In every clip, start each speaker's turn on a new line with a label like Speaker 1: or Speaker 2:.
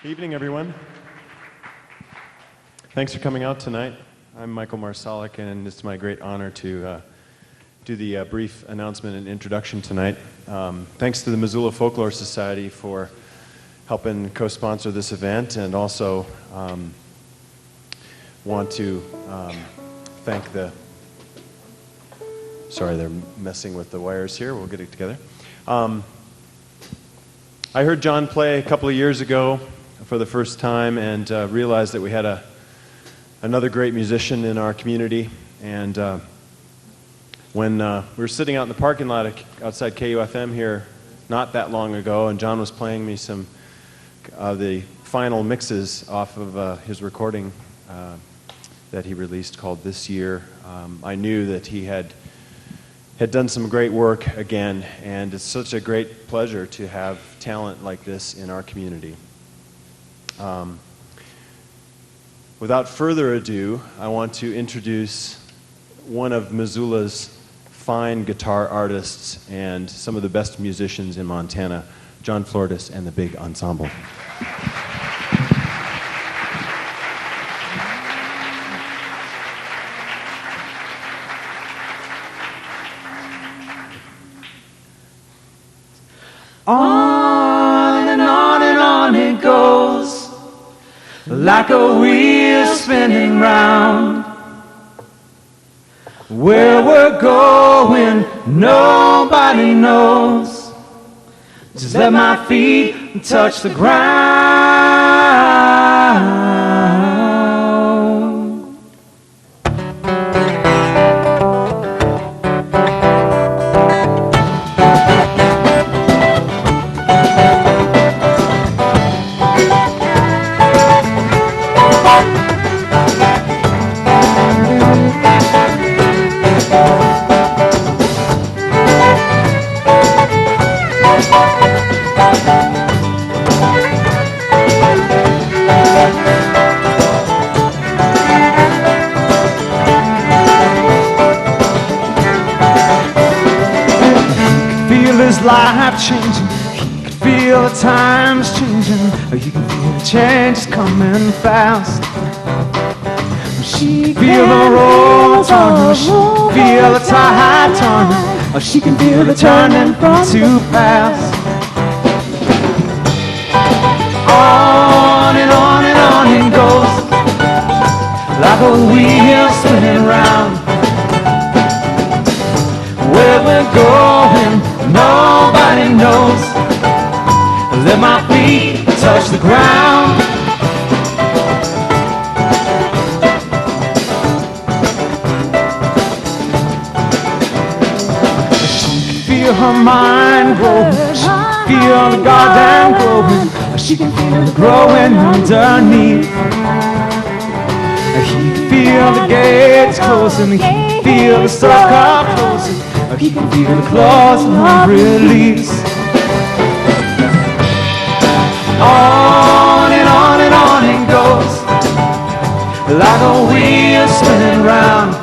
Speaker 1: Evening, everyone. Thanks for coming out tonight. I'm Michael Marsalik, and it's my great honor to do the brief announcement and introduction tonight. Thanks to the Missoula Folklore Society for helping co-sponsor this event, and also want to thank the... Sorry, they're messing with the wires here. We'll get it together. I heard John play a couple of years ago for the first time, and realized that we had another great musician in our community. And when we were sitting out in the parking lot outside KUFM here not that long ago, and John was playing me some of the final mixes off of his recording that he released called This Year, I knew that he had done some great work again, and it's such a great pleasure to have talent like this in our community. Without further ado, I want to introduce one of Missoula's fine guitar artists and some of the best musicians in Montana, John Floridis and the Big Ensemble.
Speaker 2: On and on and on it goes, like a wheel spinning round. Where we're going, nobody knows. Just let my feet touch the ground. Life changing, he could feel the times changing, he can feel the change coming fast. She can feel the road turning, she can feel the tide turning, she can feel the turning from too fast. On and on and on it goes, like a wheel spinning round. Where we're going, nobody knows. Let my feet touch the ground. She can feel her mind growing, she can feel the garden growing, she can feel it growing underneath. He can feel the gates closing, he can feel the sucker closing, he can feel the claws of release. On and on and on it goes, like a wheel spinning round.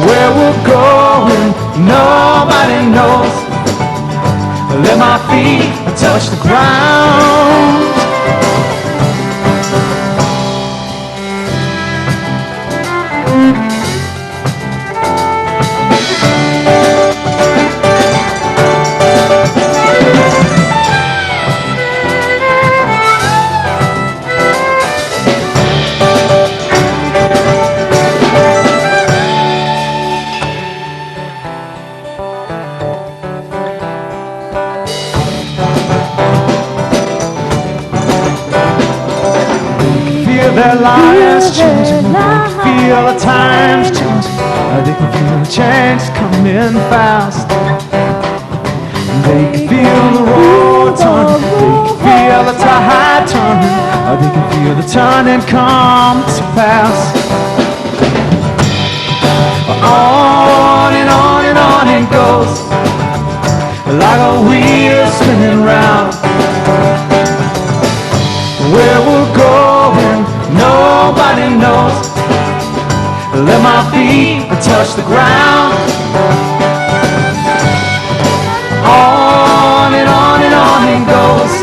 Speaker 2: Where we're going, nobody knows. Let my feet touch the ground. Their lives changing, they can feel the times changing, they can feel the change coming fast. They can feel the road turning, they can feel the tide turning, they can feel the turning come to pass. On and on and on it goes, like a wheel spinning round. Where we're going, nobody knows. Let my feet touch the ground. On and on and on it goes,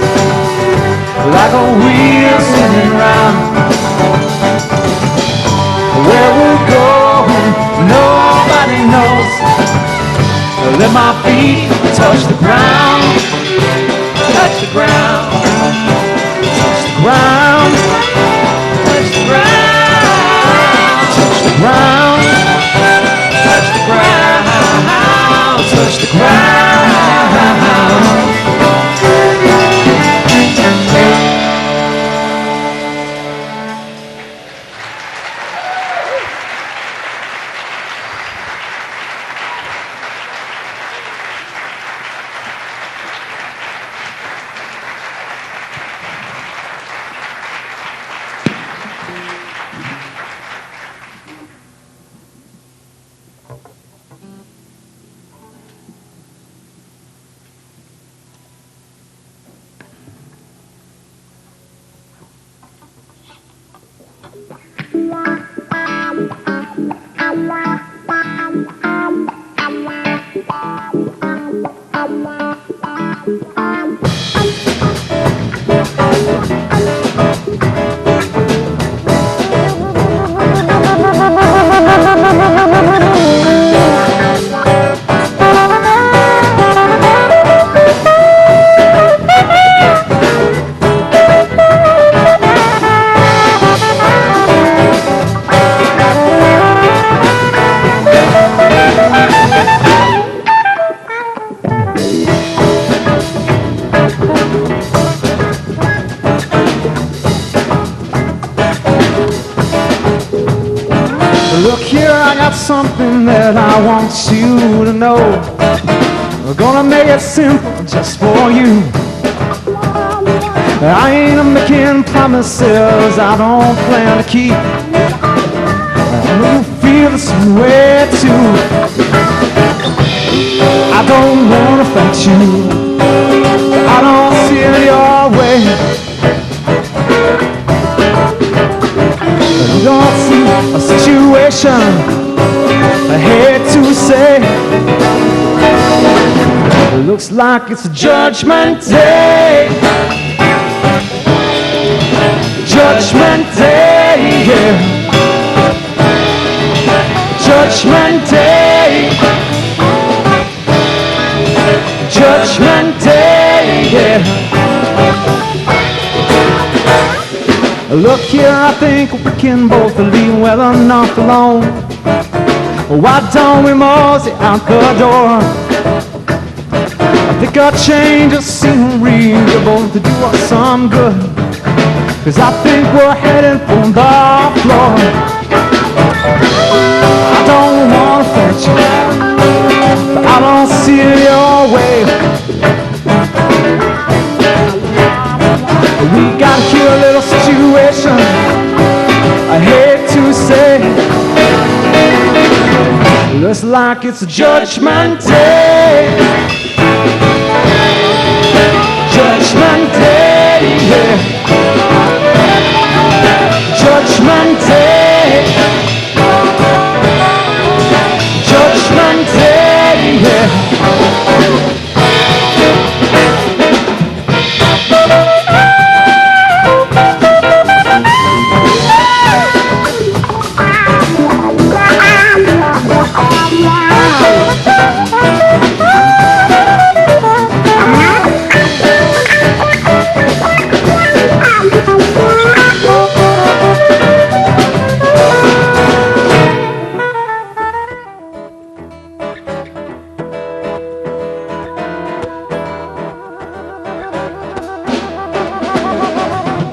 Speaker 2: got something that I want you to know. We're gonna make it simple just for you. I ain't making promises I don't plan to keep. I know you feel the same way too. I don't wanna fight you, I don't see it your way. I don't see a situation I hate to say. It looks like it's a judgment day. Judgment day, yeah. Judgment day. Judgment day, yeah. Look here, I think we can both leave well enough alone. Why don't we mosey out the door? I think I'll change the scenery, we're both to do us some good. 'Cause I think we're heading for the floor. I don't wanna fight you, but I don't see it your way. We got here a little situation I hate to say. Looks like it's a judgment day. Judgment day, yeah. Judgment day. Judgment day, yeah.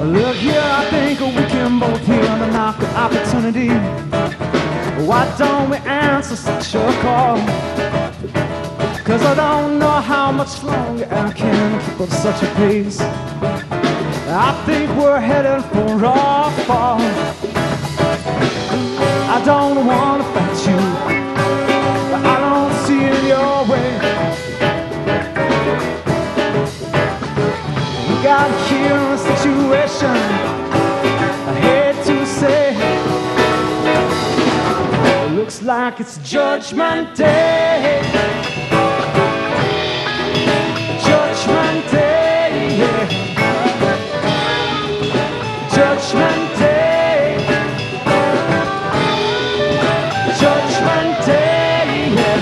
Speaker 2: Look here, I think we can both hear the knock of opportunity. Why don't we answer such a call? 'Cause I don't know how much longer I can keep up such a pace. I think we're headed for a fall. I don't wanna fight you, but I don't see it your way. We got here a situation I hate to say. It looks like it's judgment day. Judgment day, yeah. Judgment day. Judgment day, yeah.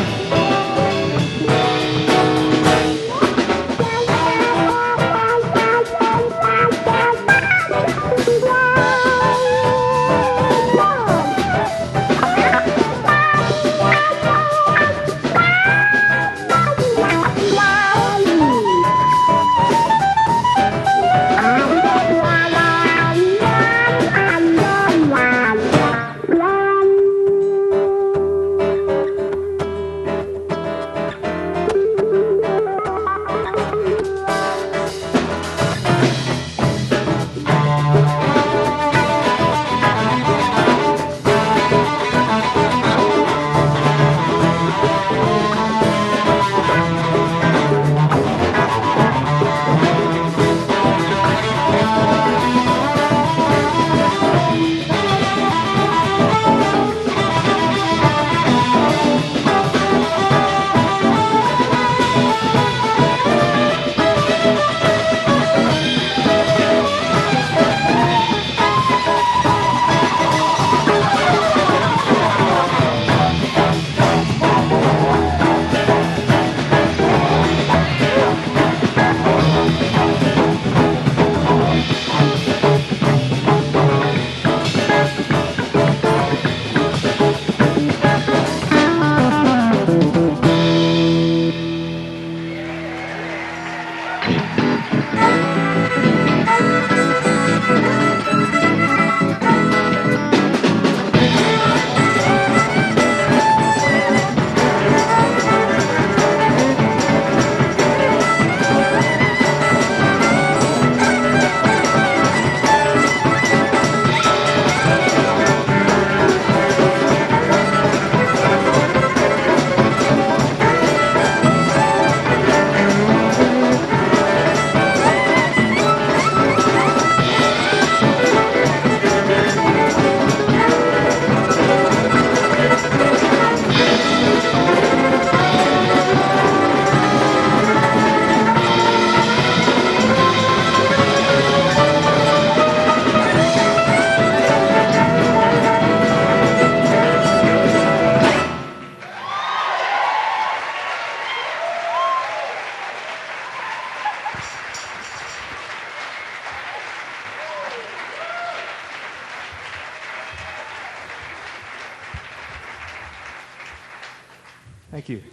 Speaker 2: Thank you.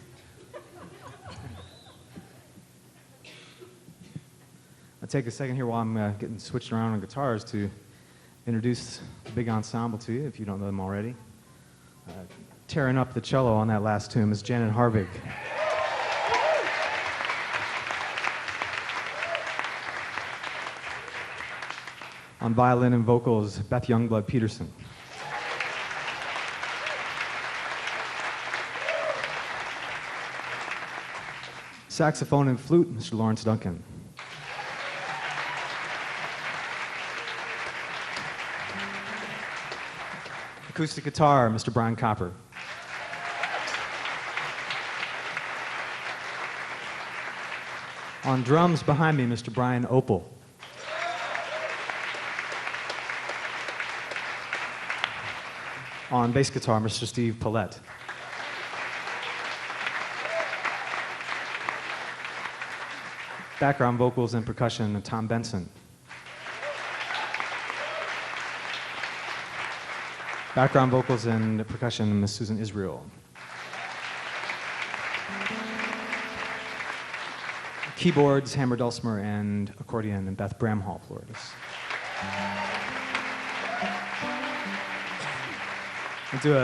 Speaker 2: I'll take a second here while I'm getting switched around on guitars to introduce the big ensemble to you, if you don't know them already. Tearing up the cello on that last tune is Janet Harvig. On violin and vocals, Beth Youngblood Peterson. Saxophone and flute, Mr. Lawrence Duncan. Acoustic guitar, Mr. Brian Copper. On drums behind me, Mr. Brian Opal. On bass guitar, Mr. Steve Paulette. Background vocals and percussion, Tom Benson. Background vocals and percussion, Miss Susan Israel. Keyboards, hammer dulcimer, and accordion, and Beth Bramhall, Floridis. I'll do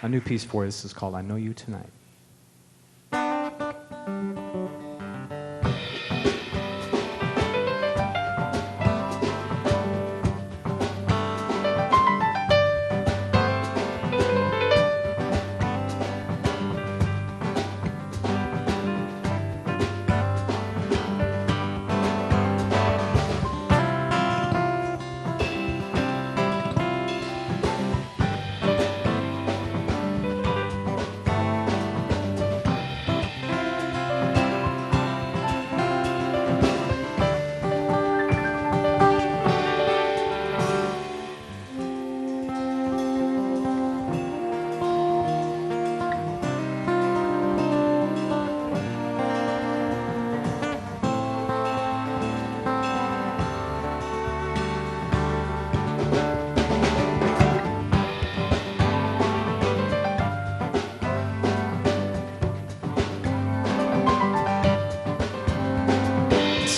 Speaker 2: a new piece for you. This is called I Know You Tonight.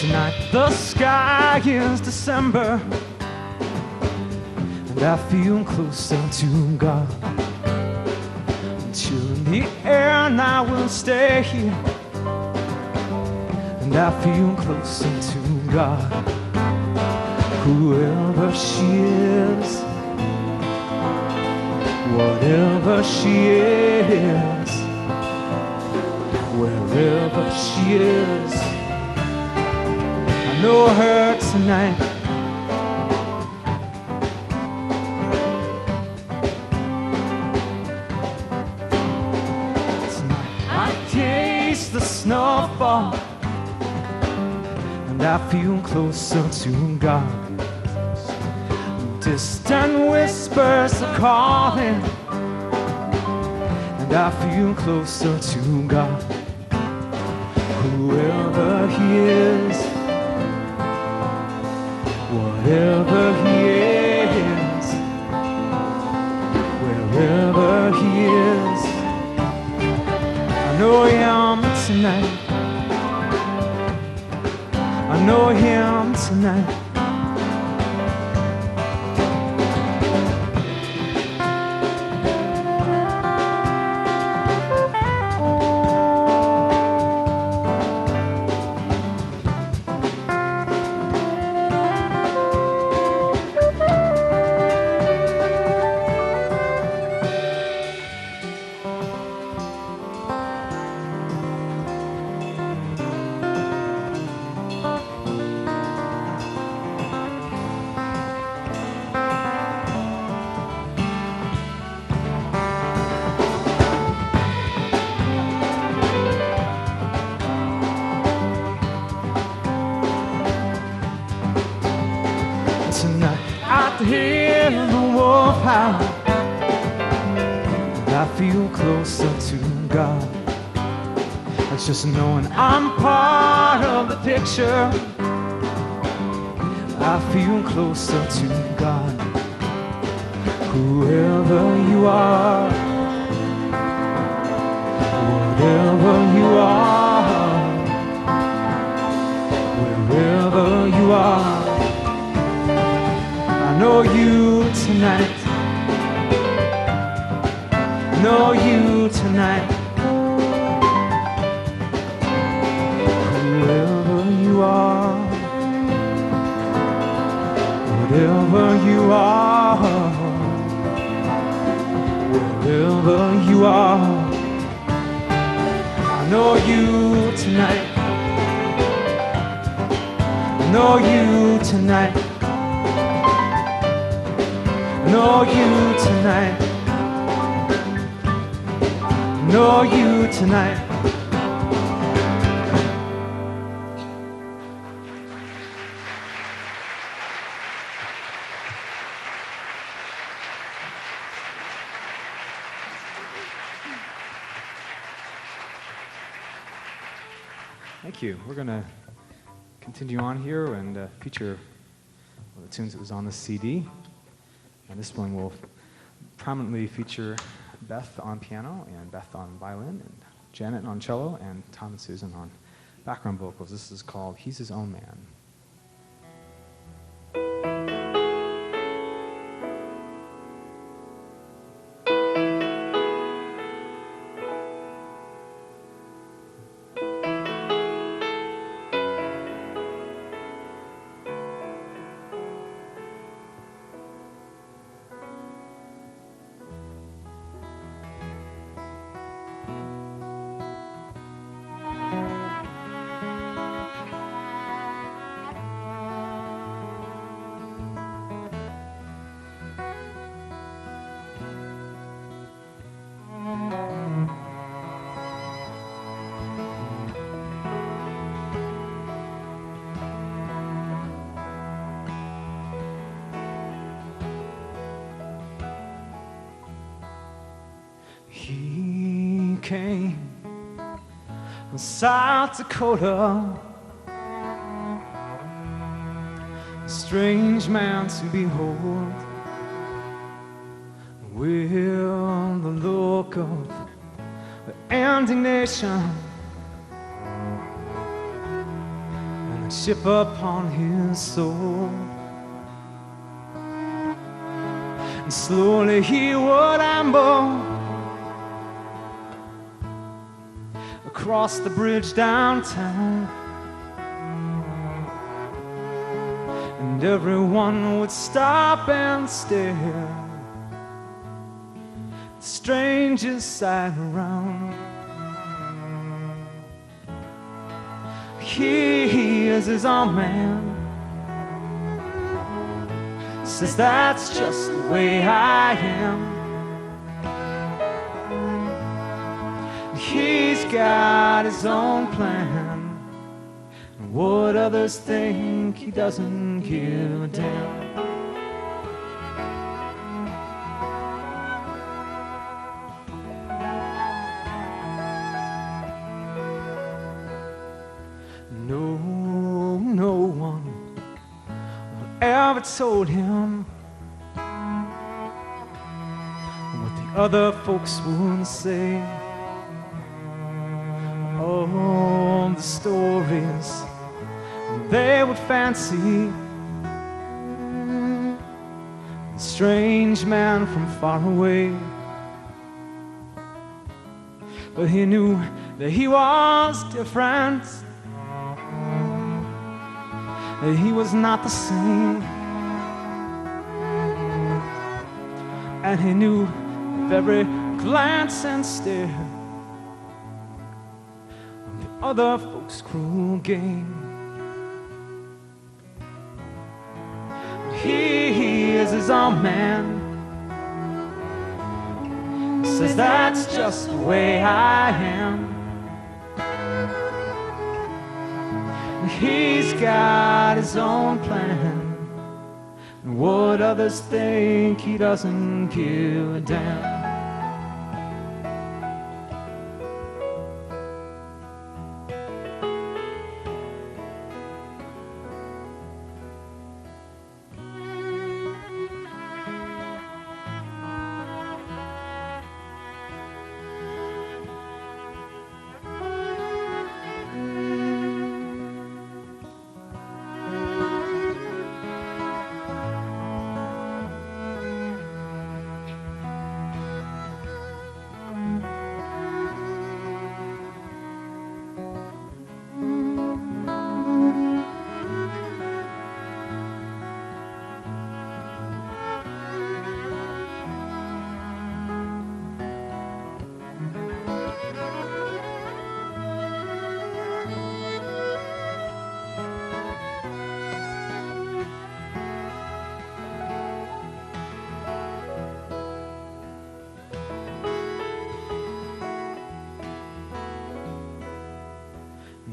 Speaker 2: Tonight the sky is December, and I feel closer to God. Chill in the air, and I will stay here, and I feel closer to God. Whoever she is, whatever she is, wherever she is, I know her tonight. Tonight I taste the snowfall, and I feel closer to God. Distant whispers are calling, and I feel closer to God. Whoever he is, whatever he is, wherever he is, I know him tonight. I know him tonight. Tonight I hear the wolf howl, and I feel closer to God. It's just knowing I'm part of the picture. I feel closer to God. Whoever you are, know you tonight. Know you tonight. Whoever you are, whatever you are, wherever you are, I know you tonight. I know you tonight. I know you tonight. I know you tonight. Thank you. We're going to continue on here and feature one of the tunes that was on the CD. And this one will prominently feature Beth on piano and Beth on violin and Janet on cello and Tom and Susan on background vocals. This is called He's His Own Man. He came from South Dakota, a strange man to behold, with the look of indignation and a chip upon his soul. And slowly he would amble across the bridge downtown, and everyone would stop and stare. The strangest sight around. He is his own man. Says that's just the way I am. He's got his own plan, and what others think, he doesn't give a damn. No one ever told him what the other folks would say. All the stories they would fancy, a strange man from far away. But he knew that he was different, that he was not the same. And he knew with every glance and stare other folks' cruel game. He is his own man. Says that's just the way I am. He's got his own plan, and what others think, he doesn't give a damn.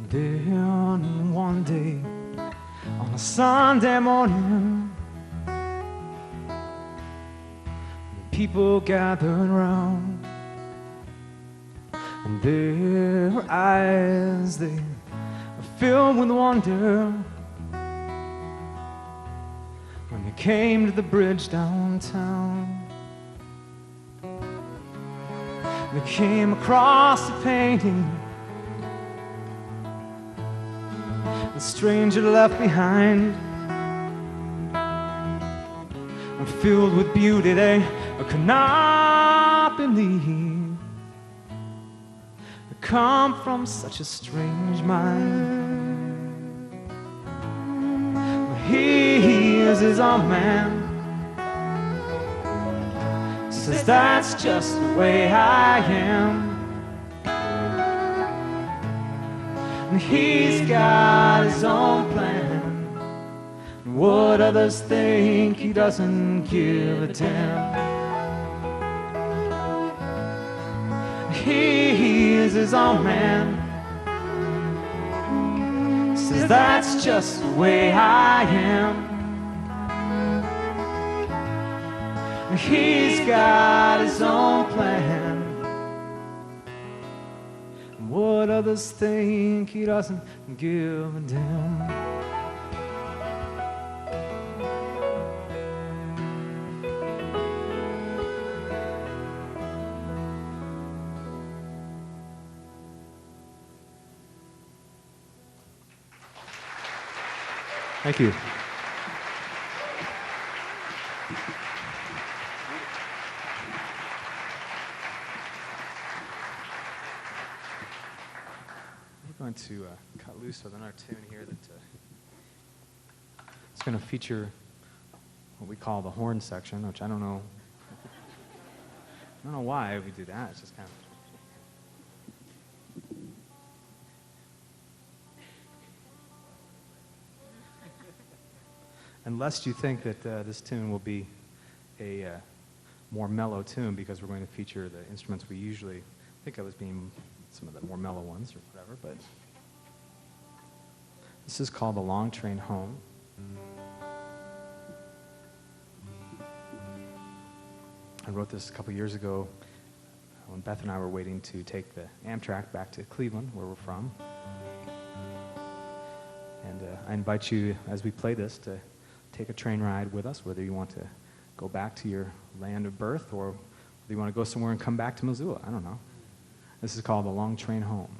Speaker 2: Then one day, on a Sunday morning, the people gathered round, and their eyes, they were filled with wonder when they came to the bridge downtown. They came across a painting the stranger left behind, and filled with beauty they could not believe it come from such a strange mind. He is his own man, says that's just the way I am. And he's got his own plan, and what others think, he doesn't give a damn. He is his own man, says that's just the way I am. And he's got his own plan, what others think, he doesn't give a damn. Thank you. Going to cut loose with another tune here that it's going to feature what we call the horn section, which I don't know why we do that. It's just kind of. And lest you think that this tune will be a more mellow tune, because we're going to feature the instruments we usually think of as being some of the more mellow ones or whatever, but this is called The Long Train Home. I wrote this a couple years ago when Beth and I were waiting to take the Amtrak back to Cleveland, where we're from. And I invite you, as we play this, to take a train ride with us, whether you want to go back to your land of birth or whether you want to go somewhere and come back to Missoula. I don't know. This is called The Long Train Home.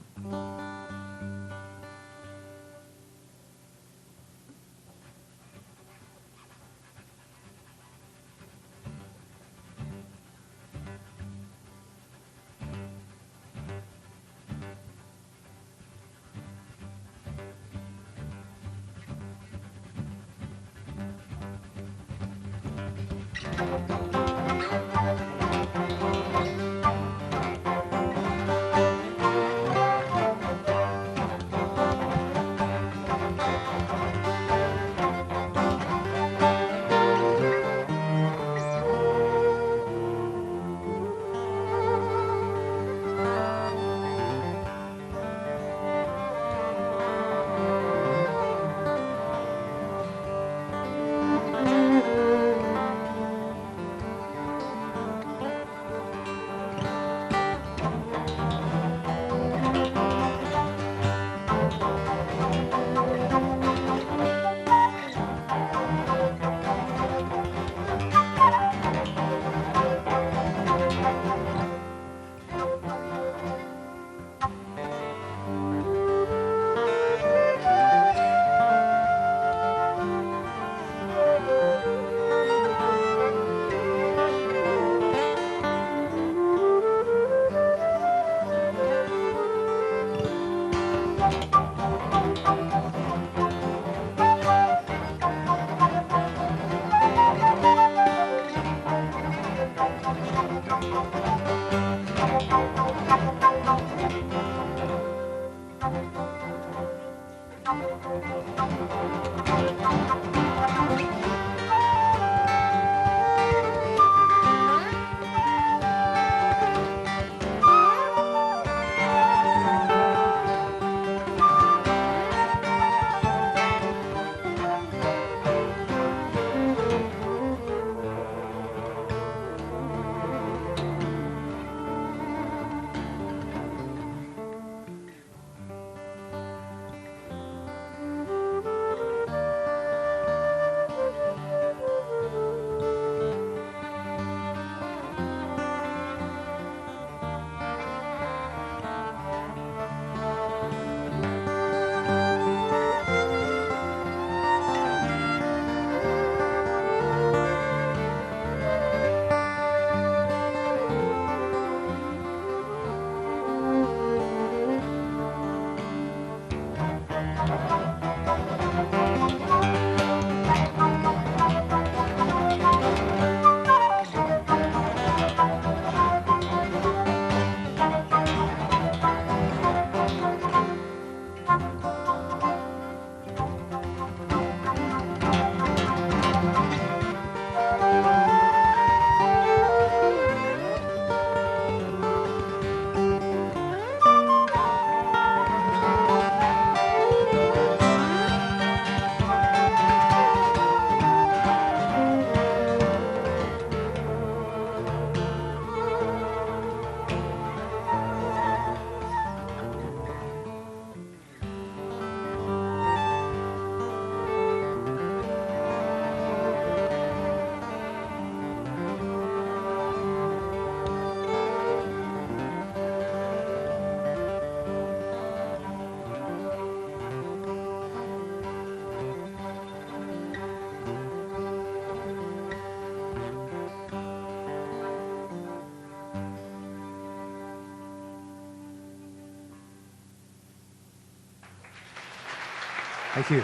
Speaker 2: Thank you.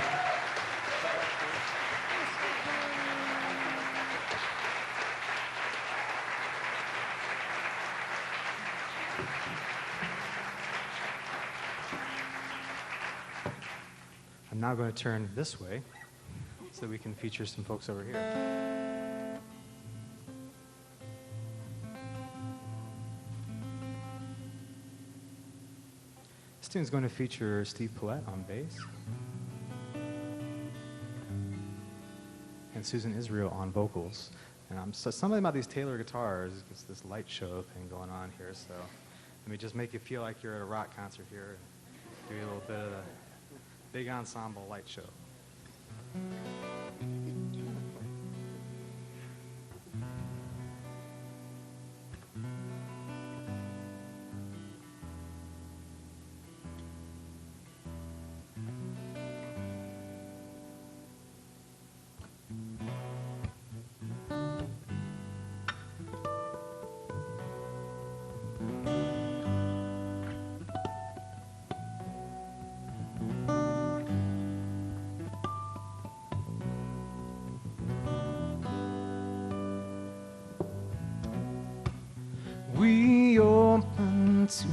Speaker 2: I'm now going to turn this way so that we can feature some folks over here. This tune's going to feature Steve Paulette on bass and Susan Israel on vocals. And so something about these Taylor guitars, it's this light show thing going on here, so let me just make you feel like you're at a rock concert here and do a little bit of the big ensemble light show. We open to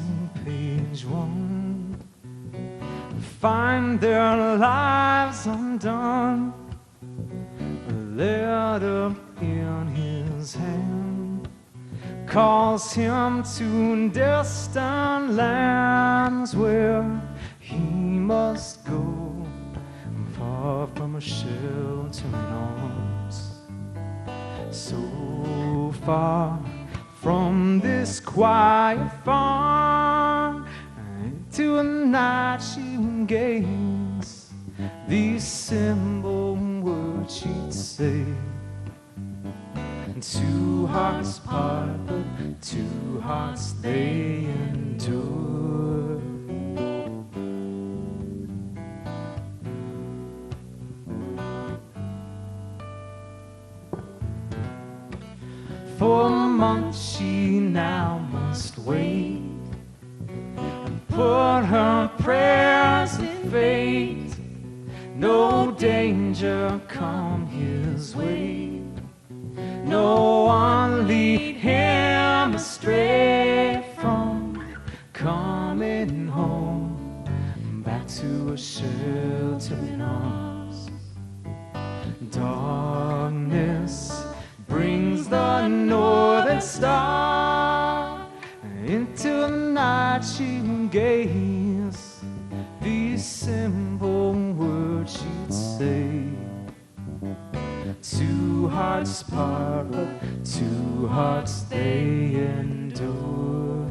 Speaker 2: page 1, find their lives undone. A letter in his hand calls him to distant lands where he must go, far from a sheltering arms. So far from this quiet farm, into a night she would gaze these simple words she'd say. Two hearts part, but two hearts they endure. For months she now must wait and put her prayers in fate. No danger come his way, no one lead him astray from coming home back to a sheltering arms. Darkness brings the northern star, into the night she will gaze these simple words she'd say. Two hearts part, but two hearts they endure.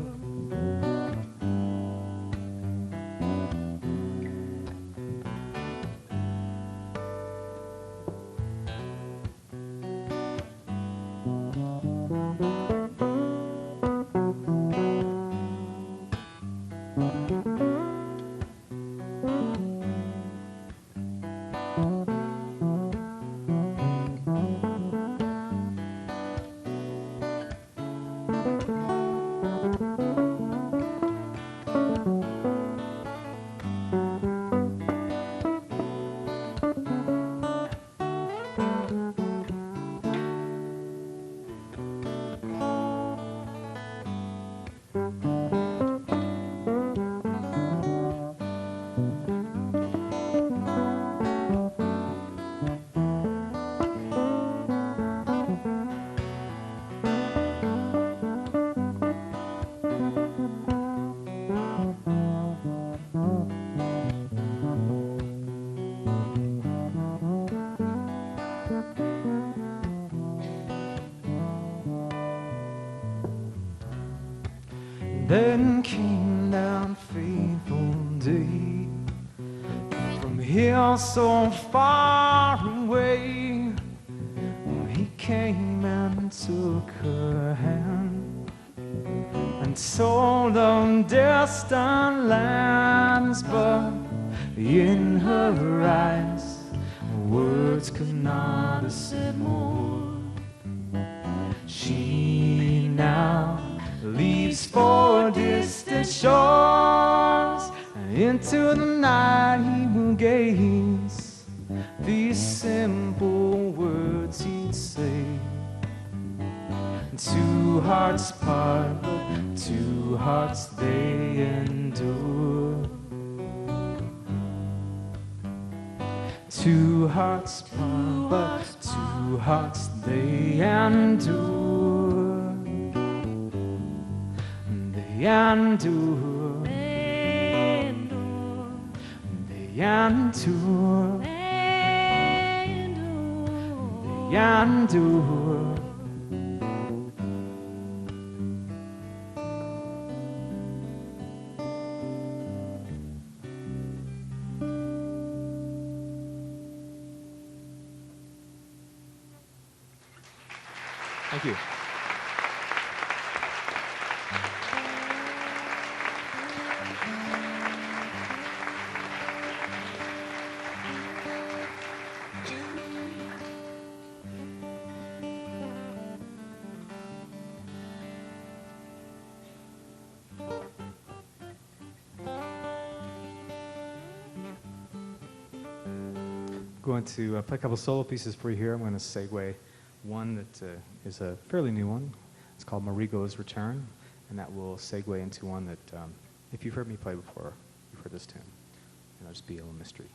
Speaker 2: Then came that fateful day, from here so far away. He came and took her hand and told of distant lands, but in her eyes words could not have said more. She now leaves for distant shores, and into the night he will gaze simple words he'd say. Two hearts part, but two hearts they endure. Two hearts part, but two hearts they endure. They endure. They endure. They endure. They endure. Thank you. Going to play a couple solo pieces for you here. I'm going to segue one that is a fairly new one. It's called Marigo's Return, and that will segue into one that, if you've heard me play before, you've heard this tune. And it'll just be a little mystery.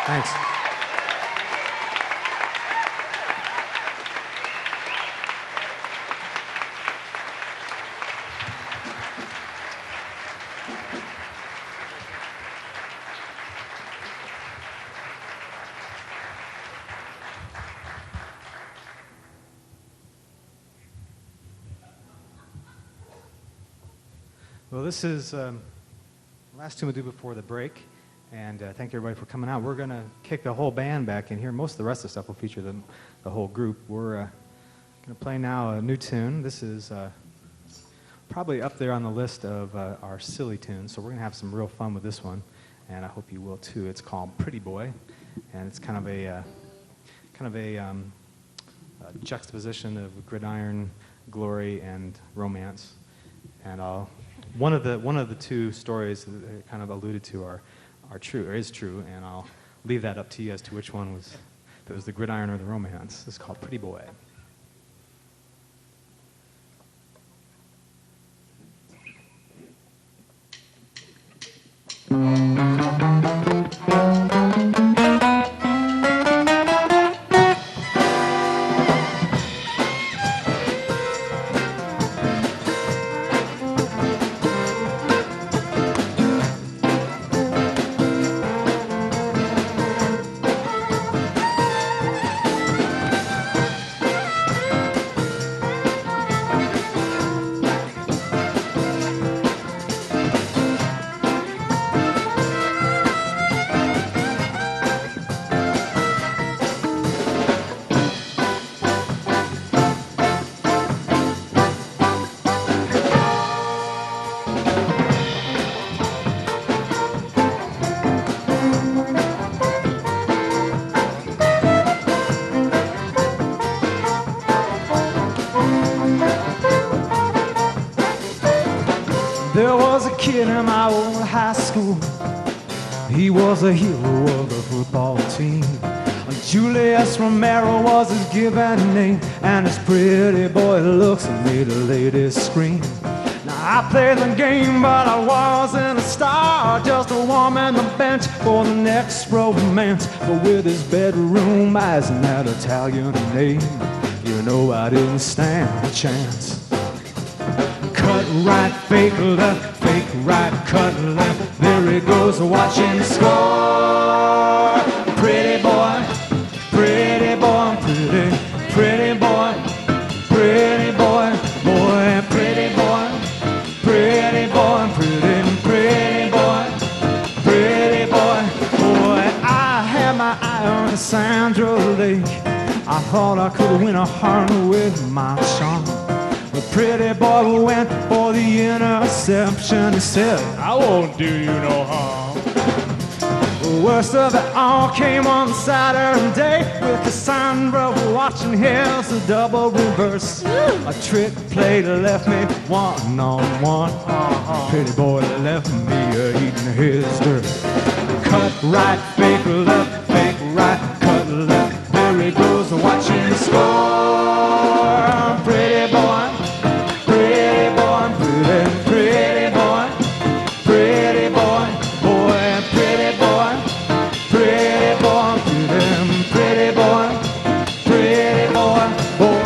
Speaker 2: Thanks. Well, this is the last tune we'll do before the break. And thank you, everybody, for coming out. We're going to kick the whole band back in here. Most of the rest of the stuff will feature the whole group. We're going to play now a new tune. This is probably up there on the list of our silly tunes, so we're going to have some real fun with this one, and I hope you will, too. It's called Pretty Boy, and it's kind of a juxtaposition of gridiron, glory, and romance. And one of the two stories that I kind of alluded to are true, or is true, and I'll leave that up to you as to which one was, if it was the gridiron or the romance. This is called Pretty Boy. There was a kid in my old high school. He was a hero of the football team. Julius Romero was his given name, and his pretty boy looks made the ladies scream. Now I played the game, but I wasn't a star, just a warm on the bench for the next romance. But with his bedroom eyes and that Italian name, you know I didn't stand a chance. Cut right, fake left, fake right, cut left. There he goes watching the score. Pretty boy, down Cassandra Lake. I thought I could win a heart with my charm. The pretty boy went for the interception. He said, I won't do you no harm. The worst of it all came on Saturday with Cassandra watching. Here's a double reverse. A trick play left me one-on-one. Pretty boy left me eating his dirt. Cut right, fake left, fake right, cut left. There he goes watching the score. Pretty boy, pretty boy, pretty, pretty boy, pretty boy, boy, pretty boy, pretty boy, pretty, pretty boy, pretty boy, boy.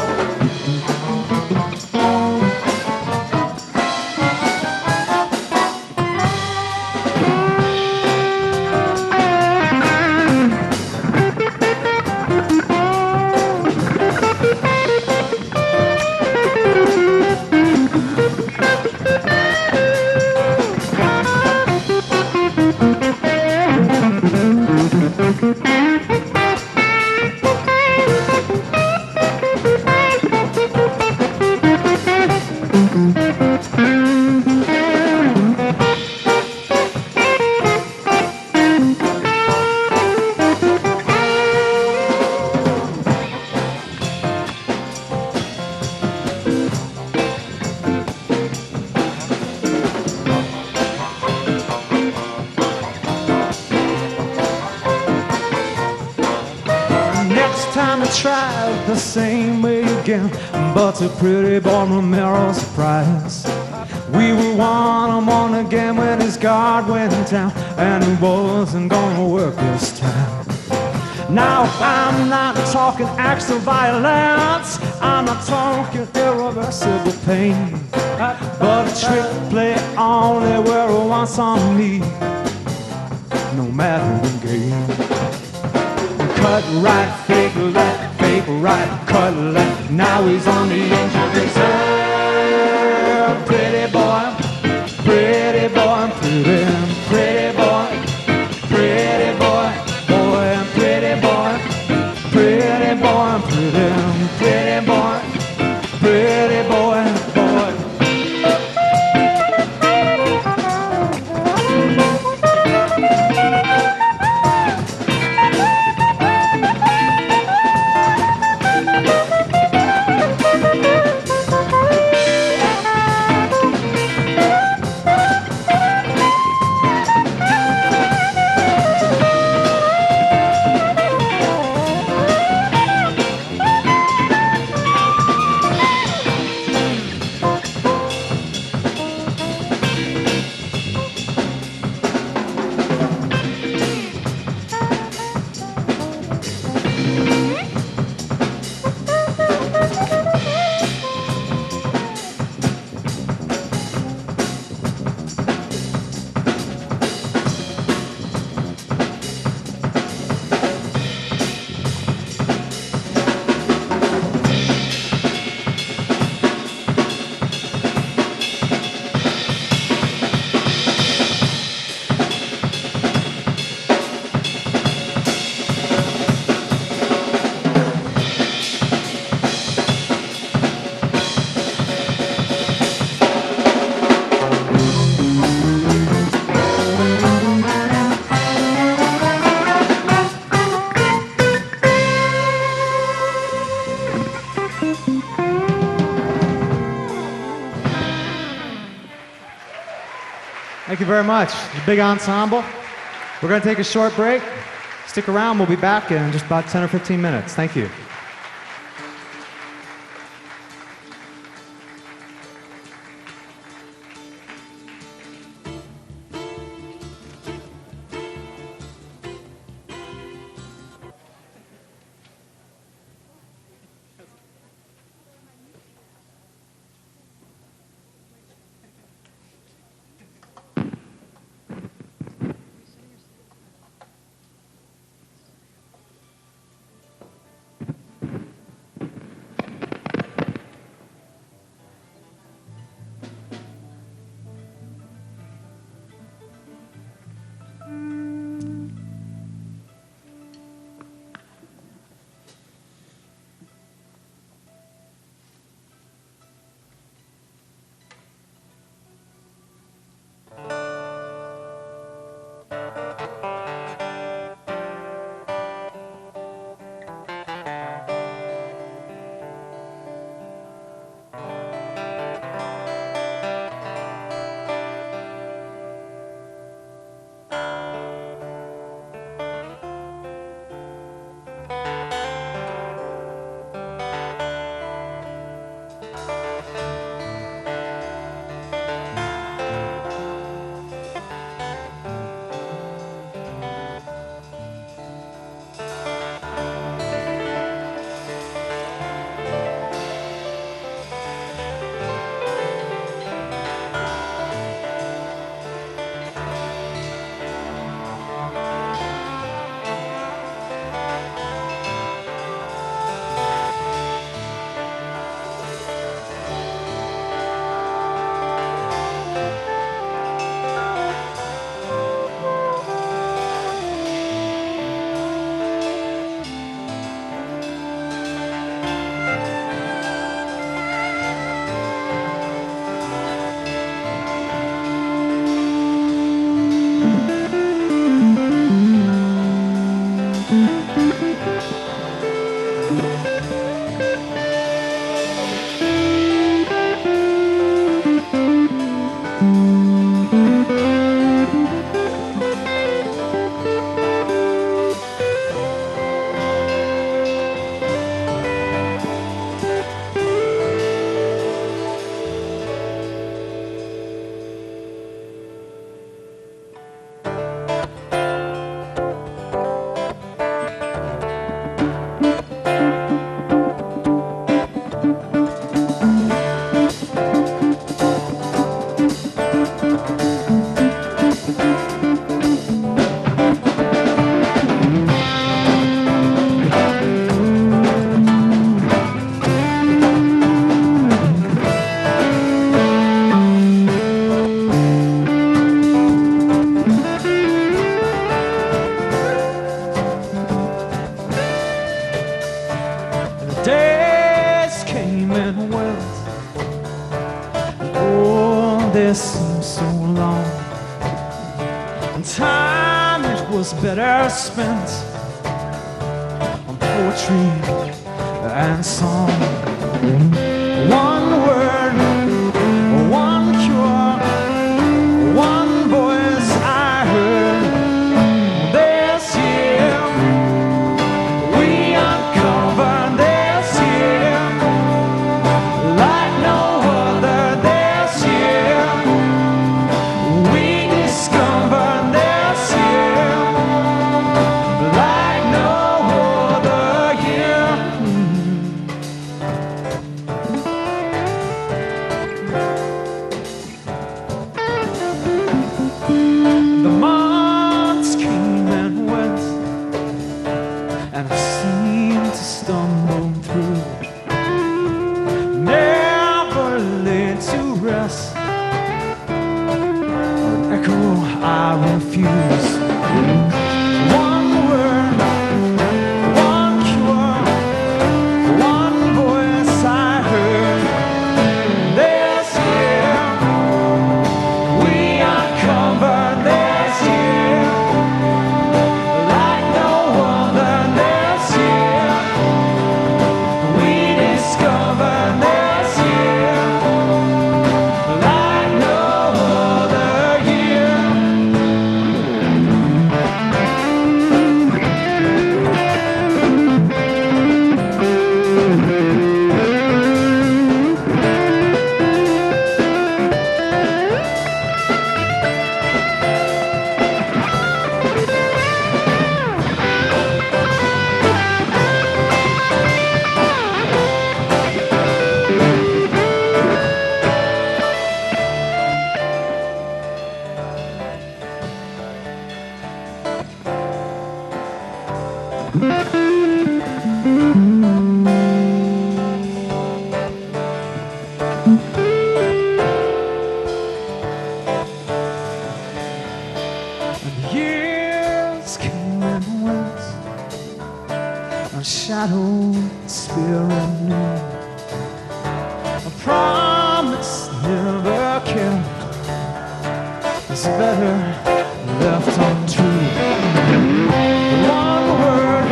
Speaker 2: Tried the same way again, but to pretty boy Romero's surprise, we were 1-on-1 again when his guard went down, and he wasn't gonna work this time. Now I'm not talking acts of violence, I'm not talking irreversible pain, but a trick play only where once on me, no matter the game. Cut right, fake left, fake right, cut left. Now he's on the injured reserve. Pretty boy, pretty boy, pretty, pretty boy, pretty boy, boy, pretty boy, pretty boy, pretty, pretty boy, pretty boy, boy. Thank you very much. It's a big ensemble. We're going to take a short break. Stick around. We'll be back in just about 10 or 15 minutes. Thank you. Days came and went, and oh, they seemed so long. And time it was better spent on poetry and song. One word, one cure, one voice I heard. This year we uncovered this year like no other. This year we discovered this year like no other year. The months came and went, and I seemed to stumble through, never laid to rest. An echo I refuse. One word, one cure, one voice I heard. This year we uncovered this year like no other. This year we discovered this year like no other year. And years came and went, a shadow spirit knew. A promise never kept is better left untrue. One word,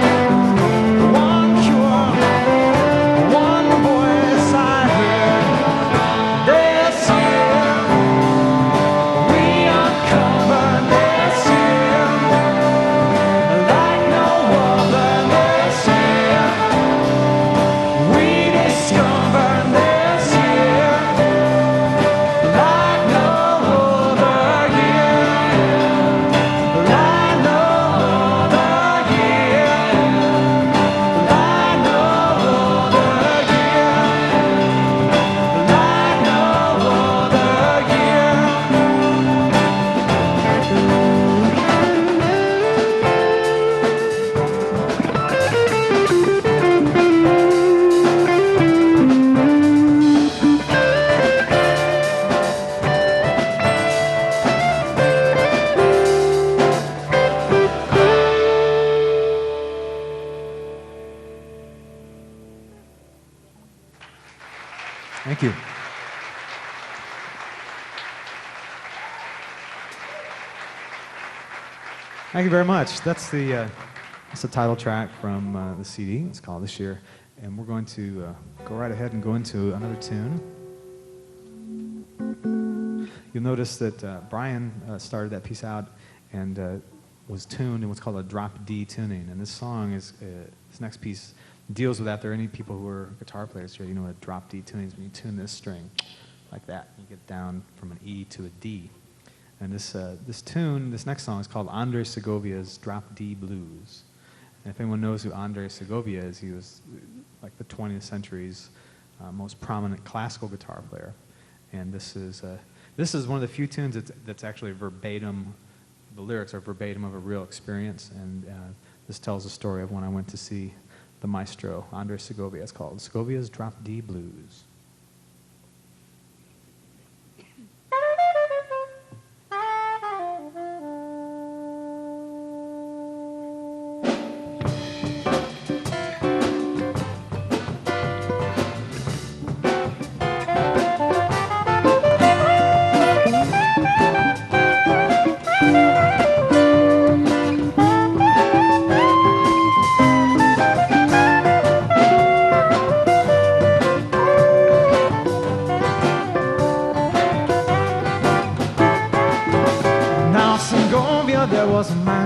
Speaker 2: one cure, one voice I heard. This year we uncovered this year like no other. This year we discovered this year like no other year, like no other year, like no other year, like no other year. Thank you. Thank you very much. That's the title track from the CD. It's called This Year. And we're going to go right ahead and go into another tune. You'll notice that Brian started that piece out and was tuned in what's called a drop D tuning. And this song is, this next piece deals with that. There are any people who are guitar players here, you know what a drop D tuning is when you tune this string like that. You get down from an E to a D. And this tune, this next song is called Andre Segovia's Drop D Blues. And if anyone knows who Andre Segovia is, he was like the 20th century's most prominent classical guitar player. And this is one of the few tunes that's actually verbatim. The lyrics are verbatim of a real experience. And this tells the story of when I went to see the maestro, Andre Segovia. It's called Segovia's Drop D Blues.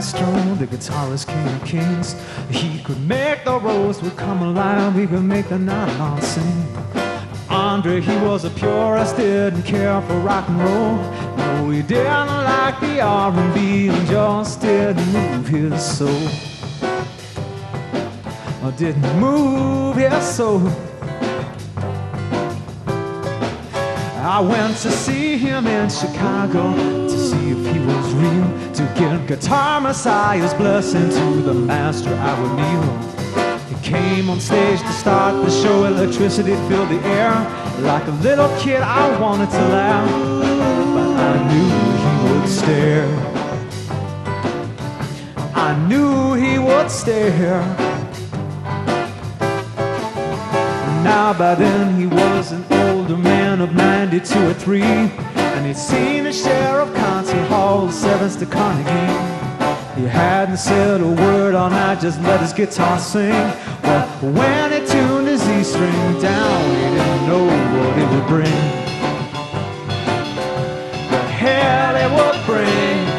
Speaker 2: maestro, the guitarist, king of kings. He could make the rosewood come alive, he could make the night long sing. Andre, he was a purist, didn't care for rock and roll. No, he didn't like the R&B and just didn't move his soul. Or didn't move his soul. I went to see him in Chicago to see if he was real, to give Guitar Messiah's blessing to the master I would kneel. He came on stage to start the show, electricity filled the air. Like a little kid I wanted to laugh, but I knew he would stare. I knew he would stare. Now by then he was an older man of 92 or 3, and he'd seen a share of concert halls, sevens to Carnegie. He hadn't said a word all night, just let his guitar sing. Well, when he tuned his E string down, he didn't know what it would bring. The hell it would bring.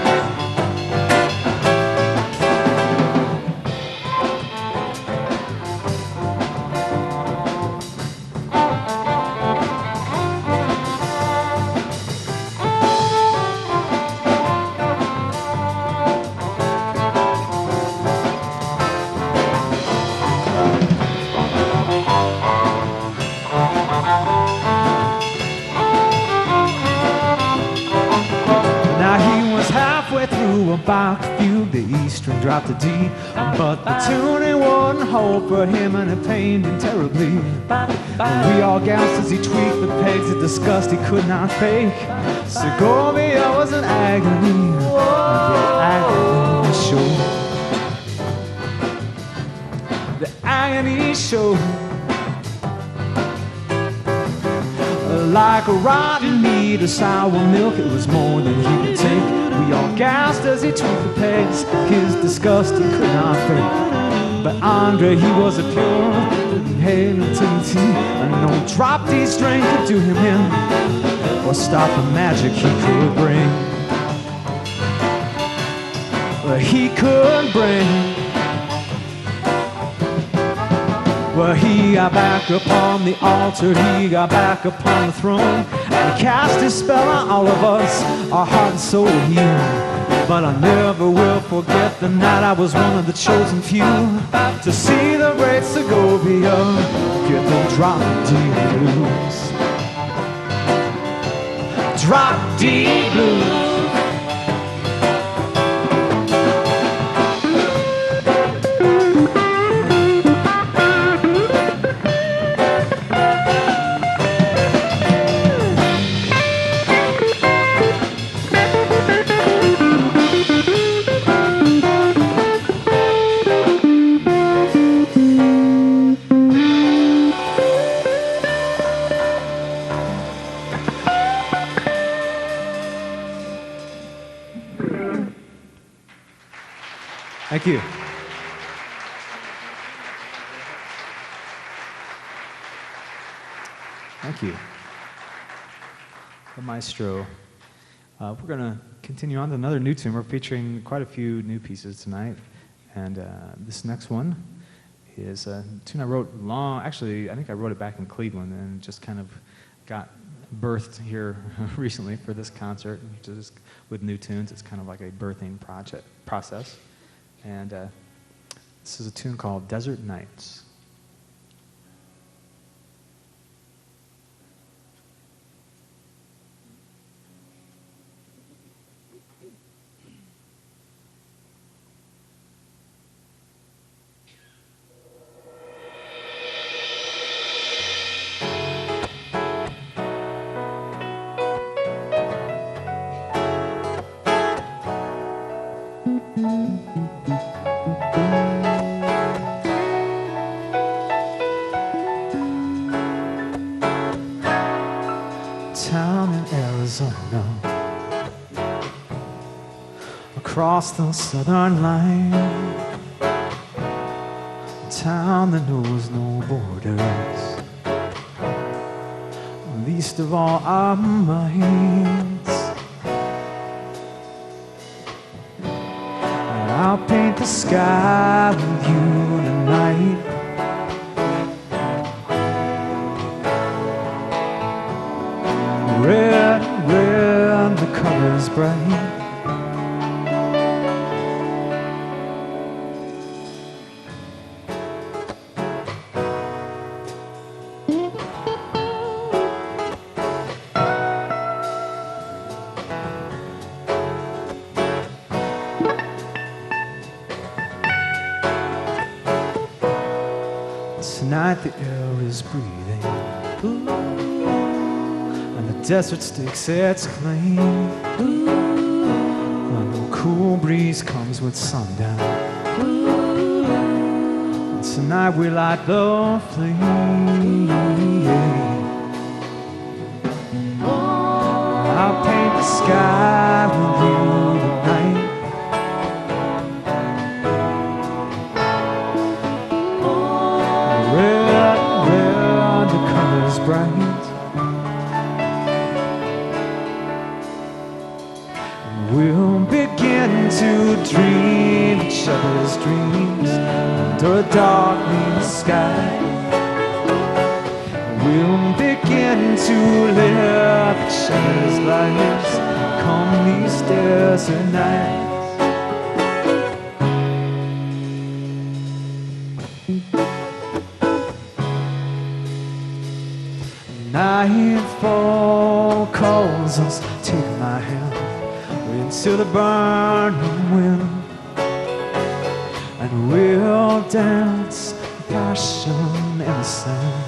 Speaker 2: Bach fugue, the E string dropped a D, but the tuning wouldn't hold for him and it pained him terribly. We all gasped as he tweaked the pegs, a disgust he could not fake. Segovia was an agony, the agony showed. The agony showed. Like a rotten meat or sour milk, it was more than he could take. We all gasped as he tweaked the pegs, his disgust he could not fake. But Andre, he was a pure, didn't hate utility, and no drop D string could do him in, or stop the magic he could bring. Well, he could bring. Well, he got back upon the altar, he got back upon the throne, and he cast his spell on all of us, our heart and soul healed. But I never will forget the night I was one of the chosen few to see the great Segovia get the drop D blues. Drop D blues. Thank you. Thank you. The maestro. We're going to continue on to another new tune. We're featuring quite a few new pieces tonight. And this next one is a tune I wrote actually, I think I wrote it back in Cleveland and just kind of got birthed here recently for this concert. Just with new tunes, it's kind of like a birthing process. And this is a tune called Desert Nights. Town in Arizona, across the southern line, a town that knows no borders, least of all our minds. paint the sky with you tonight. Red, red, the color's bright. Tonight the air is breathing, ooh, and the desert sticks its claim. Ooh, and the cool breeze comes with sundown. Ooh, and tonight we light the flame. I'll paint the sky with you tonight. Red, red, the color's bright. We'll begin to dream each other's dreams under a darkening sky. We'll begin to live each other's lives come these desert nights. Nightfall calls us, take my hand into the burning wind, and we'll dance passion in the sand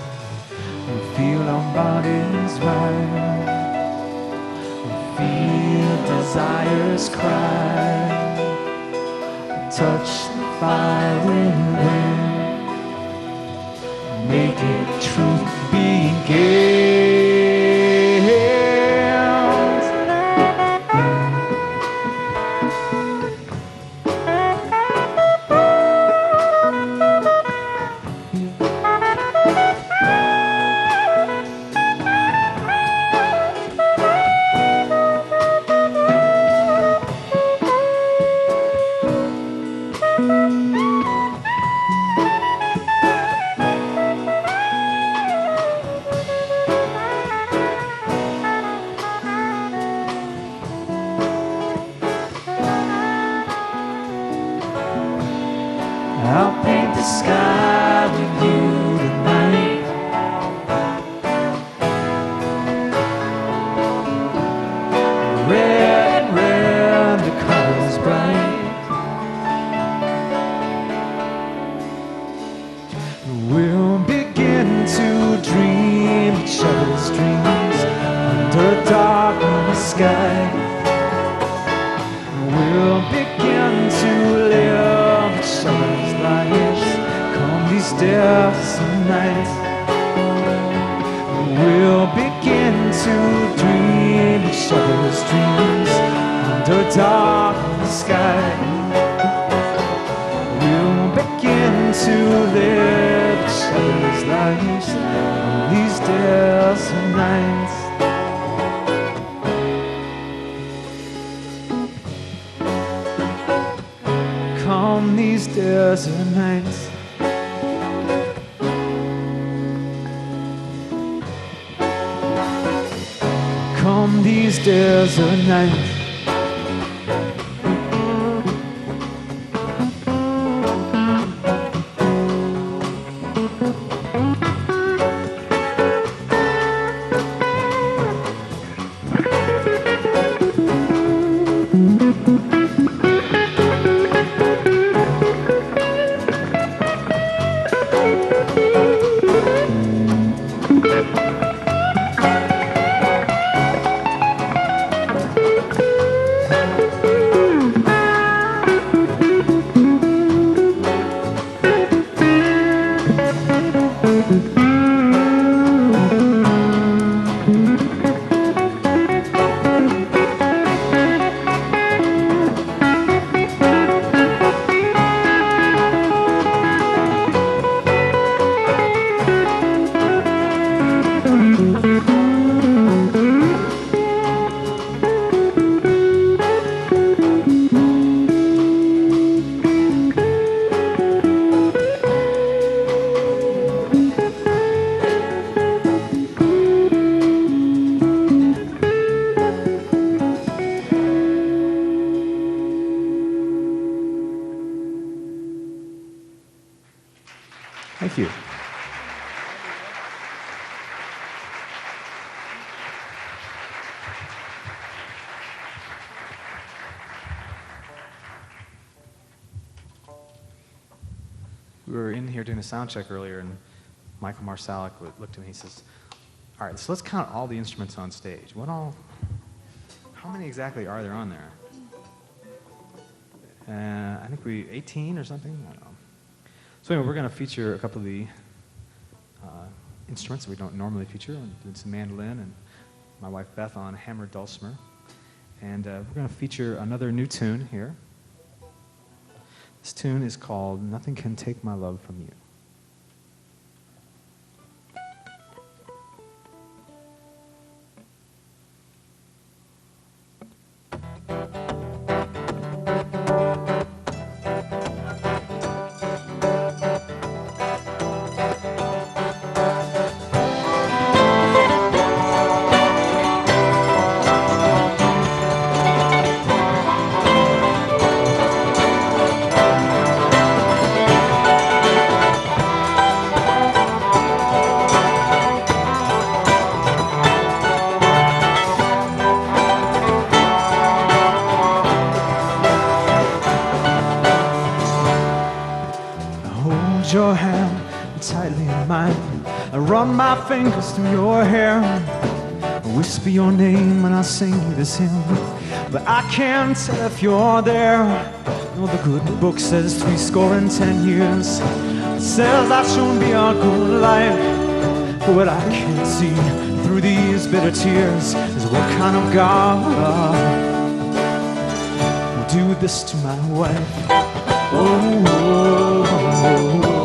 Speaker 2: and feel our bodies rise, and feel desires cry, and touch the fire within. Make it truth begin. I'll paint the sky with you tonight. Red, red, the color's bright. We'll begin to dream each other's dreams under a darkening sky. We'll begin to live each other's lives come these desert nights. We'll begin to dream each other's dreams under a darkening sky. We'll begin to live each other's lives on these desert nights. Come these desert nights. Come these desert nights. Thank you. We were in here doing a sound check earlier, and Michael Marsalik looked at me and he says, all right, so let's count all the instruments on stage. How many exactly are there on there? I think 18 or something? I don't know. So anyway, we're going to feature a couple of the instruments that we don't normally feature. I'm doing some mandolin and my wife Beth on hammered dulcimer. And we're going to feature another new tune here. This tune is called Nothing Can Take My Love From You. Your hand tightly in mine. I run my fingers through your hair. I whisper your name when I sing you this hymn, but I can't tell if you're there. No, the good book says 10 years. It says I should be a good life, but what I can't see through these bitter tears is what kind of God will do this to my wife. Oh, oh, oh, oh.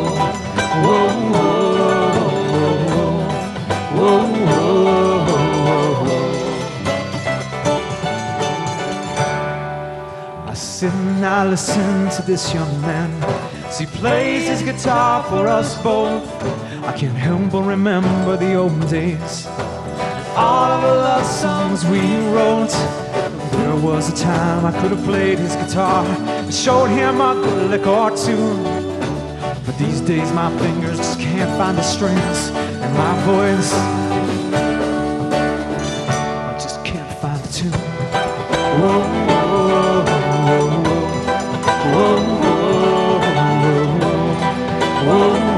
Speaker 2: Whoa, whoa, whoa, whoa. I sit and I listen to this young man as he plays his guitar for us both. I can't help but remember the old days, all of the love songs we wrote. There was a time I could have played his guitar and showed him a good lick or two. But these days my fingers just can't find the strings, and my voice, I just can't find the tune. Whoa, whoa, whoa, whoa, whoa, whoa, whoa.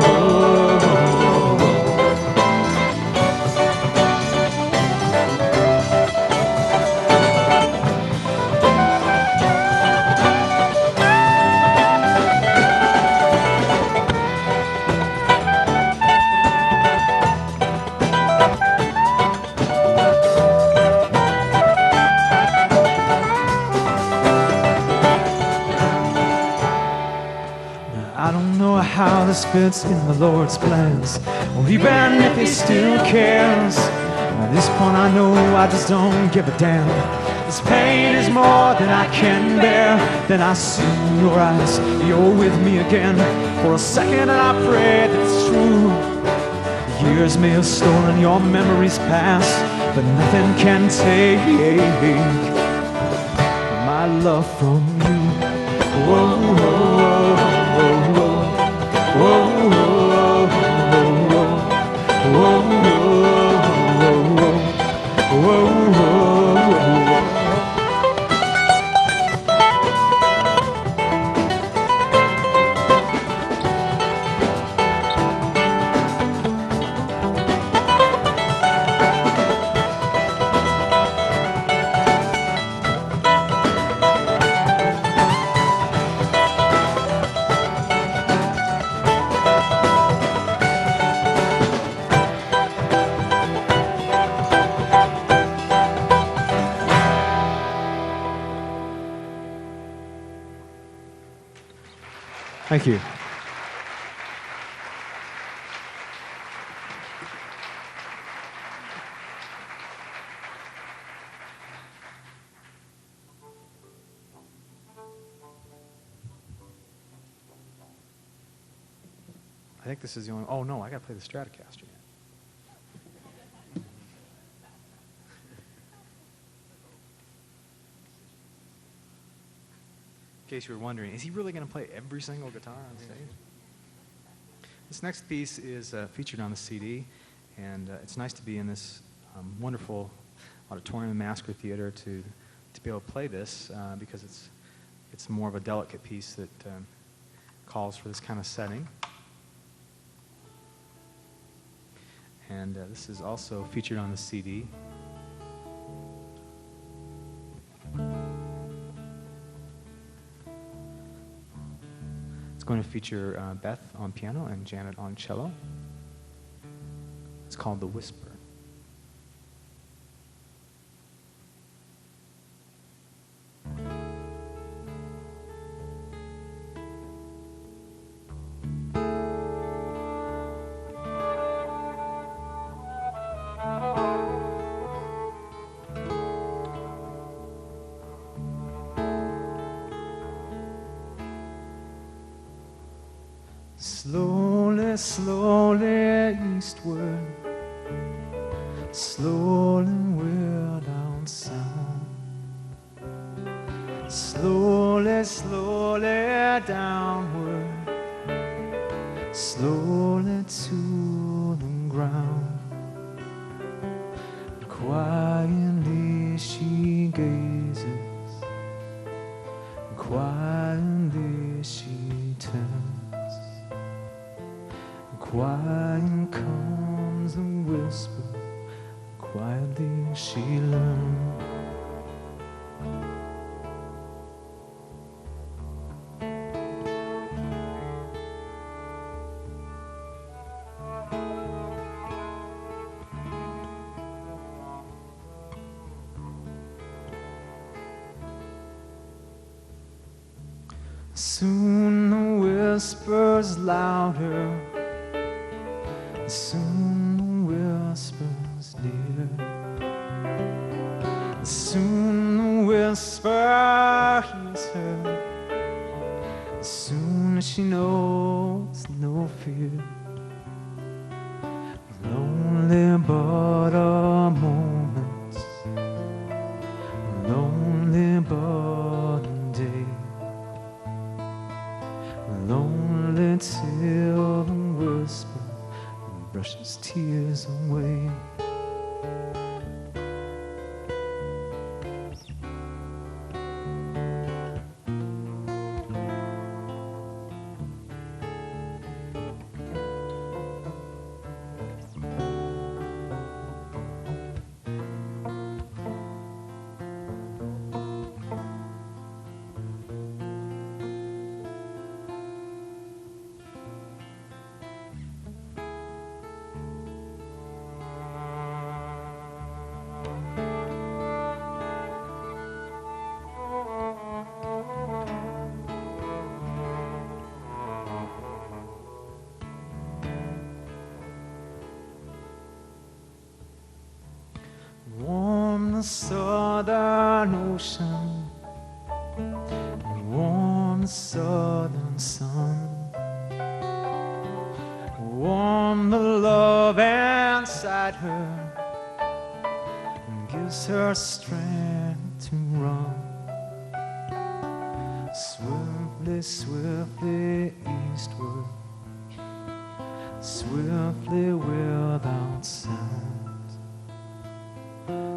Speaker 2: How this fits in the Lord's plans, or even if He still cares. At this point I know I just don't give a damn. This pain is more than I can bear. Then I see in your eyes, you're with me again. For a second and I pray that it's true. Years may have stolen your memories past, but nothing can take my love from you. Whoa, whoa, whoa, whoa, whoa. Whoa, whoa, whoa, whoa, whoa, whoa. Thank you. I think this is the only, oh no, I gotta play the Stratocaster. In case you were wondering, is he really going to play every single guitar on stage? This next piece is featured on the CD, and it's nice to be in this wonderful auditorium and Massacre Theater to be able to play this because it's more of a delicate piece that calls for this kind of setting. And this is also featured on the CD. It's going to feature Beth on piano and Janet on cello. It's called The Whisper. Slowly, slowly eastward, slowly we're down south. Slowly, slowly downward, slowly to the ground. Quietly she gazes, quietly she turns. Quiet comes a whisper, quietly she learns. Soon the whisper's louder, soon the whisper's near. Soon the whisper hears her. Soon she knows no fear. Lonely but a moment, lonely but a day, lonely till the whisper brushes tears away. Warm the southern ocean, warm the southern sun, warm the love inside her, and gives her strength to run. Swiftly, swiftly eastward, swiftly without sound.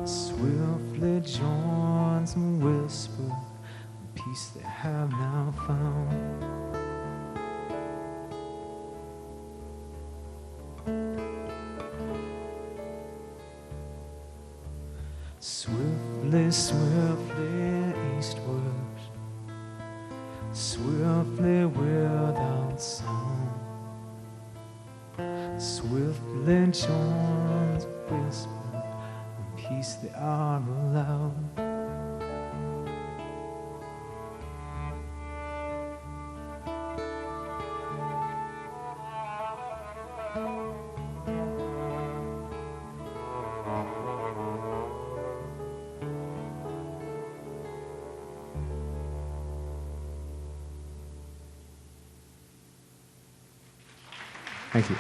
Speaker 2: Swiftly joins the whisper, the peace they have now found. Swiftly, swiftly eastward, swiftly without sound. Swiftly joins the whisper, peace they are allowed. Thank you.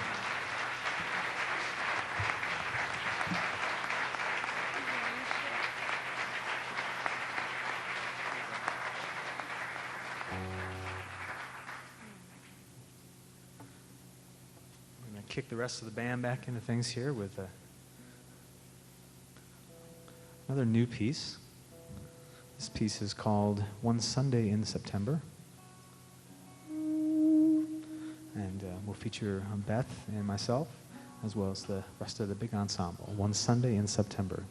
Speaker 2: kick the rest of the band back into things here with another new piece. This piece is called One Sunday in September. And we'll feature Beth and myself, as well as the rest of the big ensemble. One Sunday in September.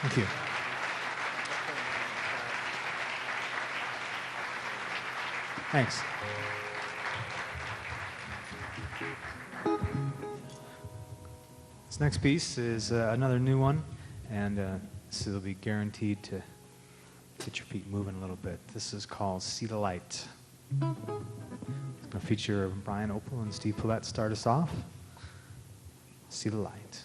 Speaker 2: Thank you. Thanks. This next piece is another new one, and this will be guaranteed to get your feet moving a little bit. This is called See the Light. It's going to feature Brian Opal and Steve Paulette start us off. See the Light.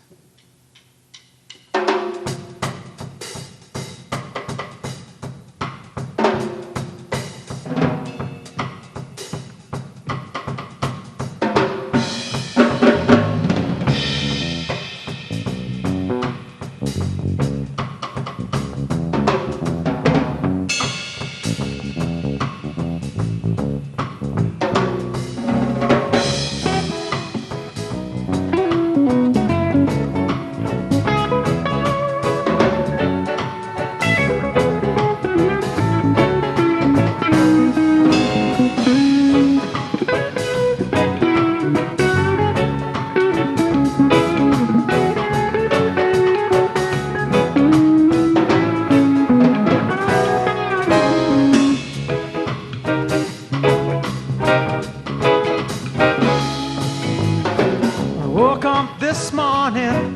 Speaker 2: This morning,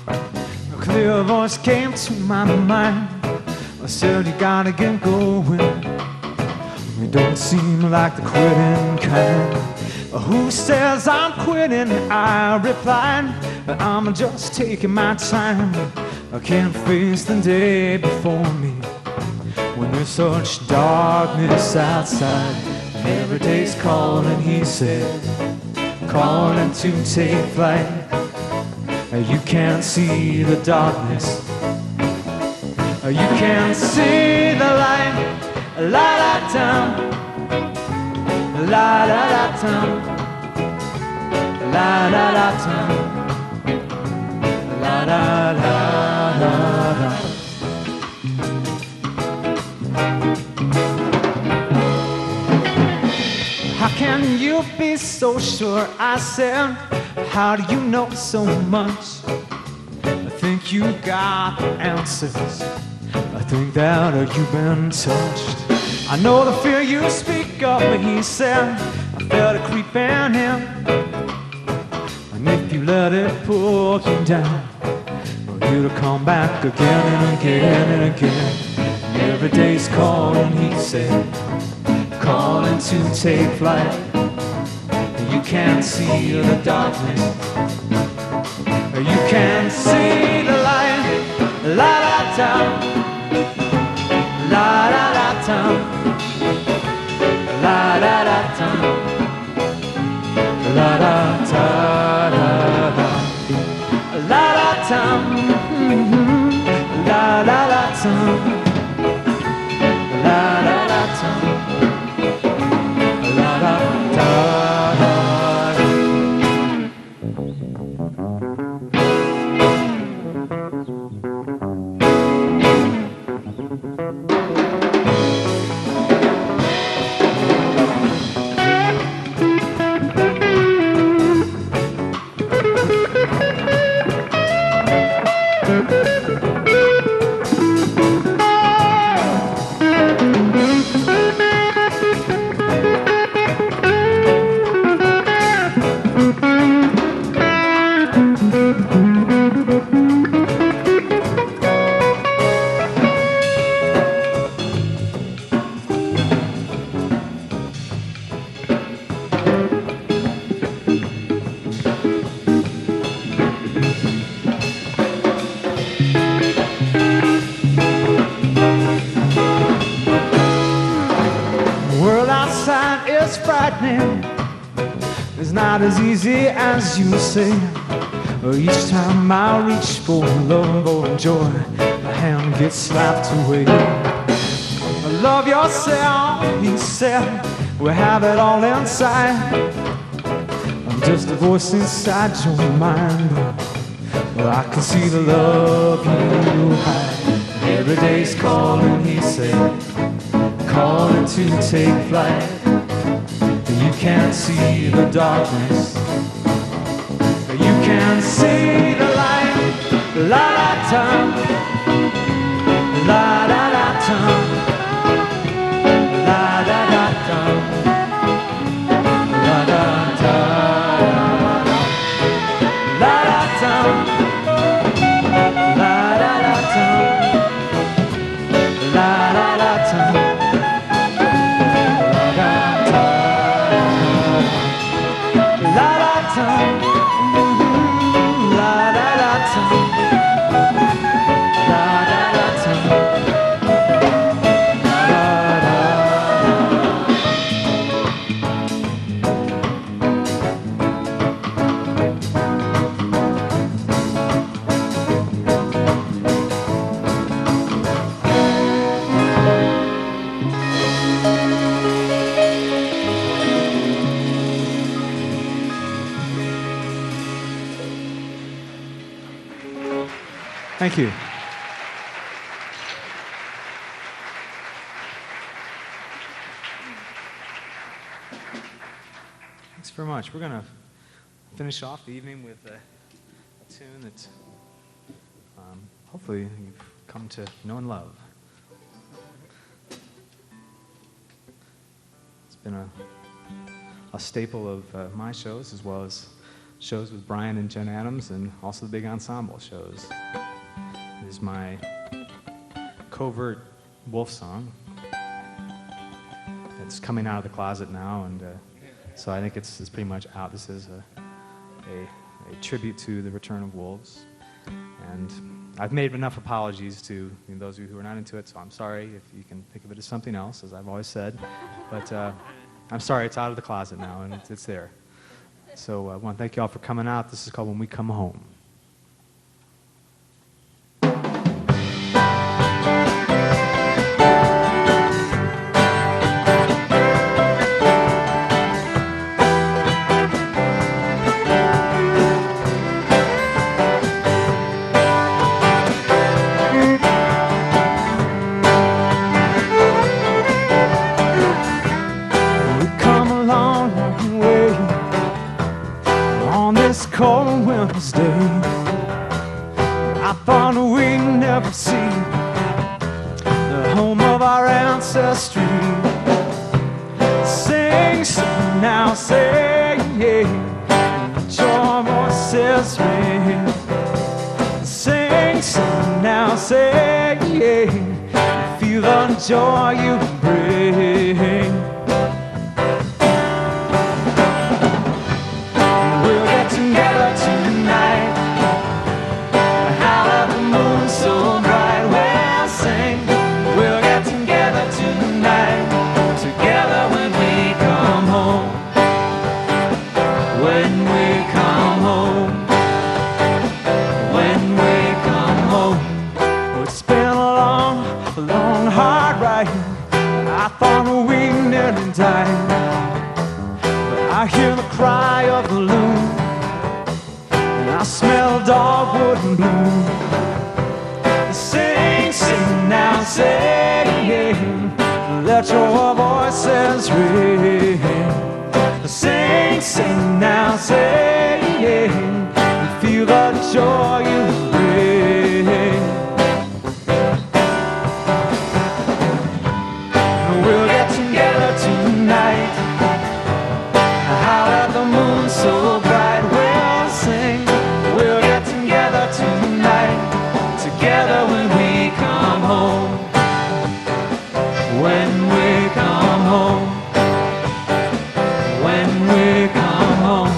Speaker 2: a clear voice came to my mind. I said, you gotta get going. You don't seem like the quitting kind. Who says I'm quitting? I replied, I'm just taking my time. I can't face the day before me when there's such darkness outside. And every day's calling, he said, calling to take flight. You can't see the darkness. You can't see the light. La la dum, la la la dum, la la la dum, la la la la la. How can you be so sure? I said, how do you know so much? I think you got the answers. I think that you've been touched. I know the fear you speak of, but he said, I felt it creeping in. And if you let it pull you down, well, you'll come back again and again and again. And every day's calling, he said, calling to take flight. You can't see the darkness. You can't see the light. La la da, la la la da, la la la da, la la da, la la, la la da, la la la da, la la la da, la la da. It's frightening. It's not as easy as you say. Each time I reach for love or joy, my hand gets slapped away. Love yourself, he said, we have it all inside. I'm just a voice inside your mind. Well, I can see the love you hide. Every day's calling, he said, calling to take flight. You can't see the darkness. You can't see the light. La la tum, la la la tum, la la la tum, la la da, la la tum. Thank you. Thanks very much. We're going to finish off the evening with a tune that hopefully you've come to know and love. It's been a staple of my shows, as well as shows with Brian and Jen Adams, and also the big ensemble shows. It is my covert wolf song. It's coming out of the closet now, and so I think it's pretty much out. This is a tribute to the return of wolves, and I've made enough apologies to those of you who are not into it, so I'm sorry if you can think of it as something else, as I've always said, but I'm sorry, it's out of the closet now, and it's there. So I want to thank you all for coming out. This is called When We Come Home. Cold winter's day, I thought we'd never see the home of our ancestry. Sing, sing now, sing, let your voices ring. Sing, sing now, sing, feel the joy you bring. I hear the cry of the loon, and I smell dogwood and bloom. Sing, sing now, sing, let your voices ring. Sing, sing now, sing, feel the joy you bring. We'll get together tonight. So bright, we'll sing. We'll get together tonight. Together when we come home. When we come home. When we come home.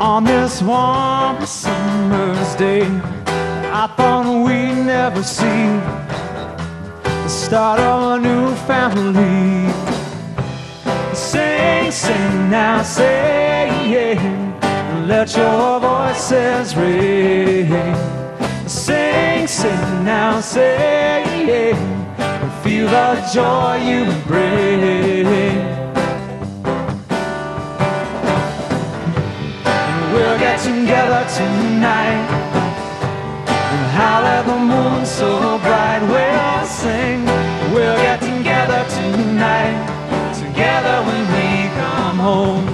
Speaker 2: On this warm summer's day, I thought we'd never see the start of a new family. Sing, sing now, sing, let your voices ring. Sing, sing now, sing, feel the joy you bring. together tonight and howl at the moon so bright. We'll sing, we'll get together tonight, together when we come home.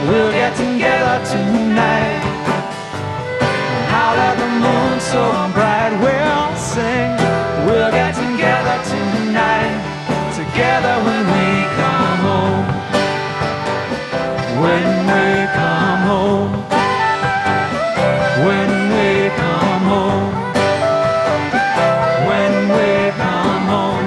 Speaker 2: We'll get together tonight and howl at the moon so bright. We'll sing, we'll get together tonight, together when we come home. When we come home, when we come home, when we come home.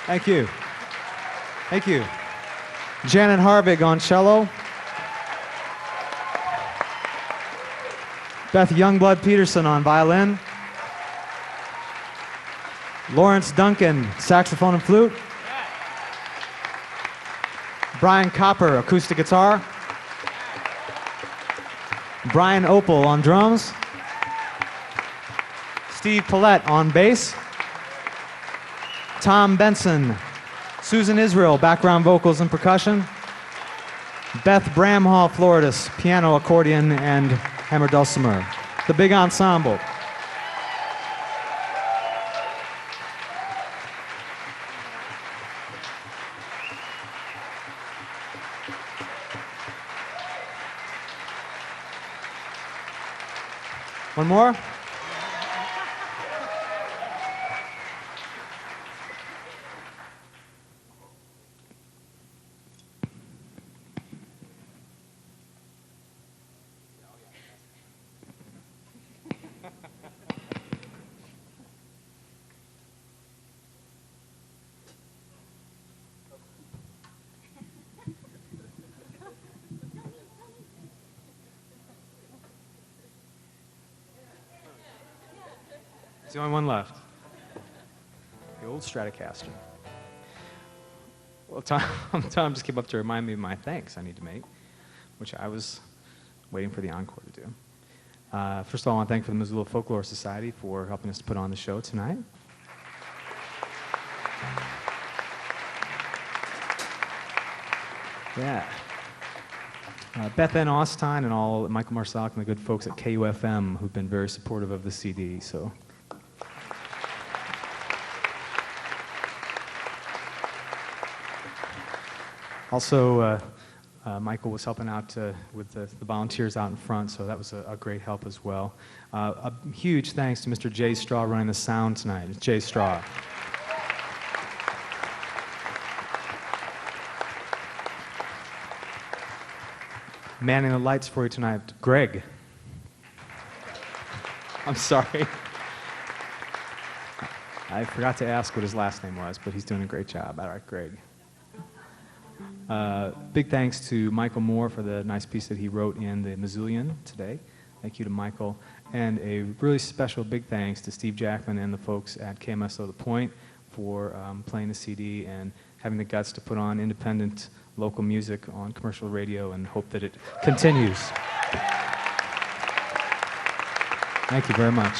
Speaker 2: Thank you. Thank you. Janet Harvig on cello. Beth Youngblood Peterson on violin. Lawrence Duncan, saxophone and flute. Brian Copper, acoustic guitar. Brian Opal on drums. Steve Paulette on bass. Tom Benson, Susan Israel, background vocals and percussion. Beth Bramhall Floridis, piano, accordion, and hammer dulcimer. The big ensemble. One more? There's the only one left. The old Stratocaster. Well, Tom just came up to remind me of my thanks I need to make, which I was waiting for the encore to do. First of all, I want to thank the Missoula Folklore Society for helping us to put on the show tonight. Yeah. Beth Ann Ostine and all Michael Marsalk and the good folks at KUFM who've been very supportive of the CD. So. Also, Michael was helping out with the volunteers out in front, so that was a great help as well. A huge thanks to Mr. Jay Straw running the sound tonight. It's Jay Straw. Manning the lights for you tonight, Greg. I'm sorry. I forgot to ask what his last name was, but he's doing a great job. All right, Greg. Big thanks to Michael Moore for the nice piece that he wrote in the Missoulian today. Thank you to Michael. And a really special big thanks to Steve Jackman and the folks at KMSO The Point for playing the CD and having the guts to put on independent local music on commercial radio, and hope that it continues. Thank you very much.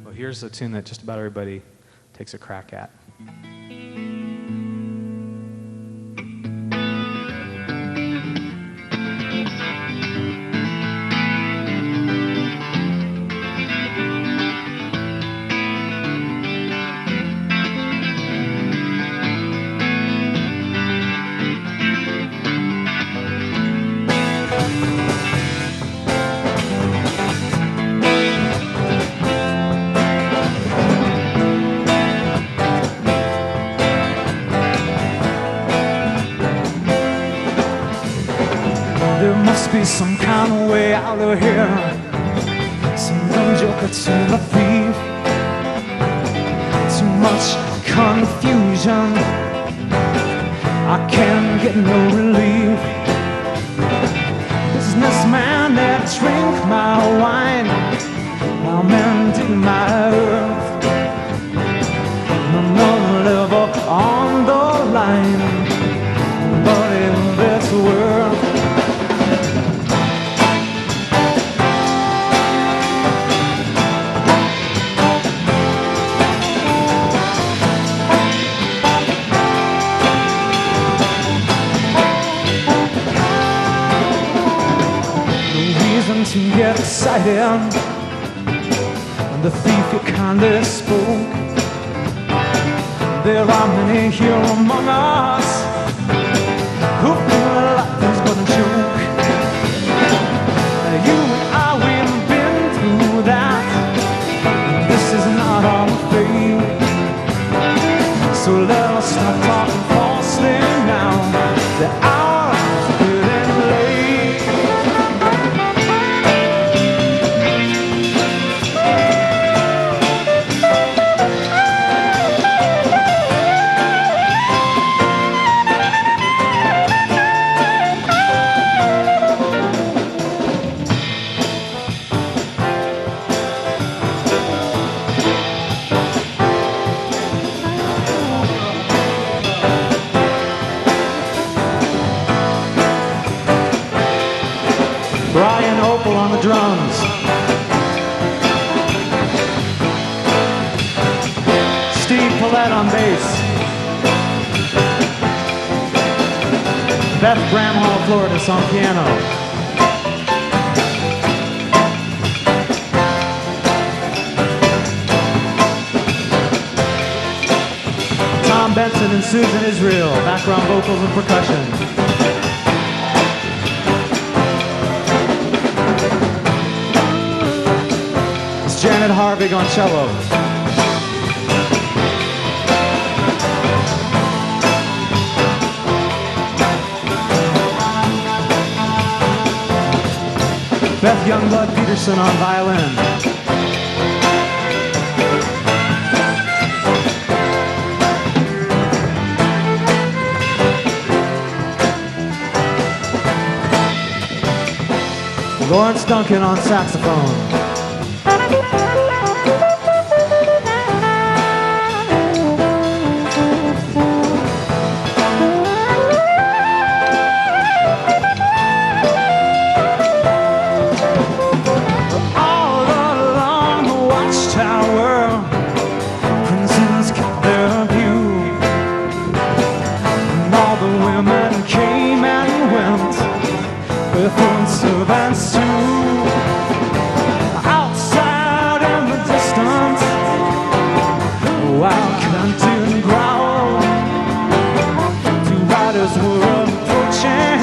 Speaker 2: Well, here's a tune that just about everybody takes a crack at. Be some kind of way out of here. Some dumb joker to the thief. Too much confusion, I can't get no relief. Businessman that drink my wine, while men dig my earth. beside him, and the thief he kindly spoke. There are many here among us who feel life is but a joke. You and I, we've been through that. This is not our fate. So let us stop talking falsely now. The hour is getting late. Brian Opal on the drums. Steve Paulette on bass. Beth Bramhall Floridis on piano. Tom Benson and Susan Israel, background vocals and percussion. Janet Harvig on cello. Beth Youngblood Peterson on violin. Lawrence Duncan on saxophone. Servants too, outside in the distance, wild canteen growl. Two riders were approaching,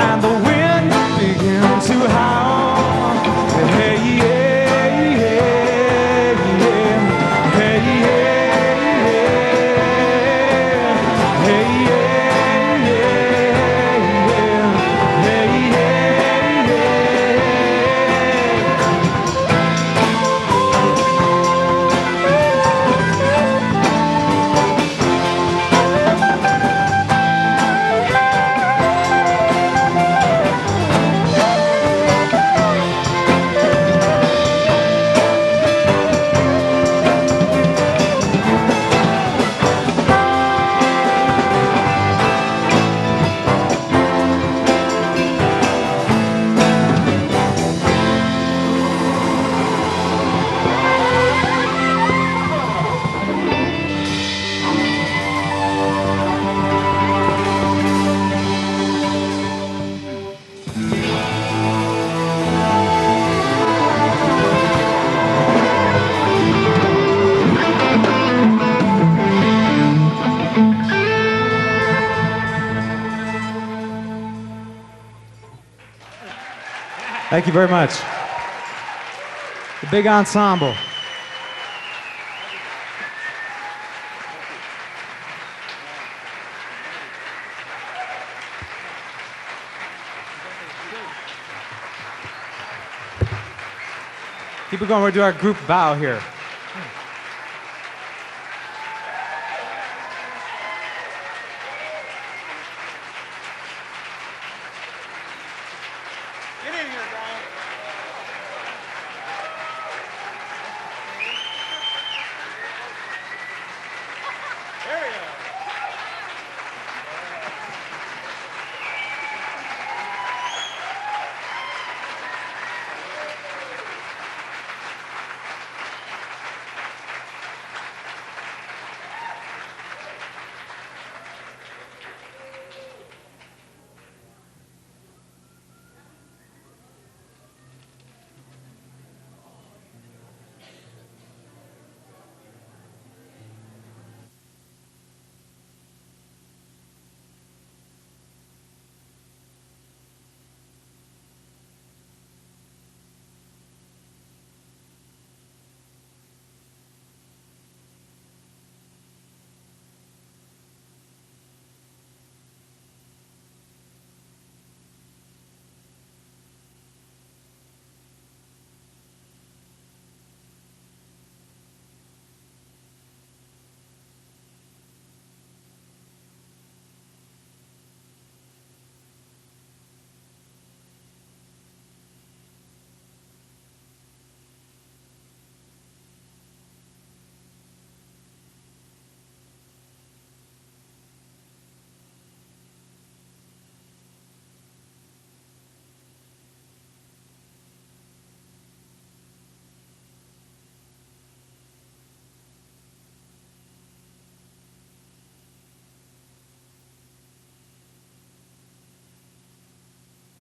Speaker 2: and the wind began to howl. Hey, yeah, yeah, yeah. Hey, yeah, yeah. Hey, yeah, yeah. Hey, Thank you very much. The big ensemble. Keep it going. We're going to do our group bow here.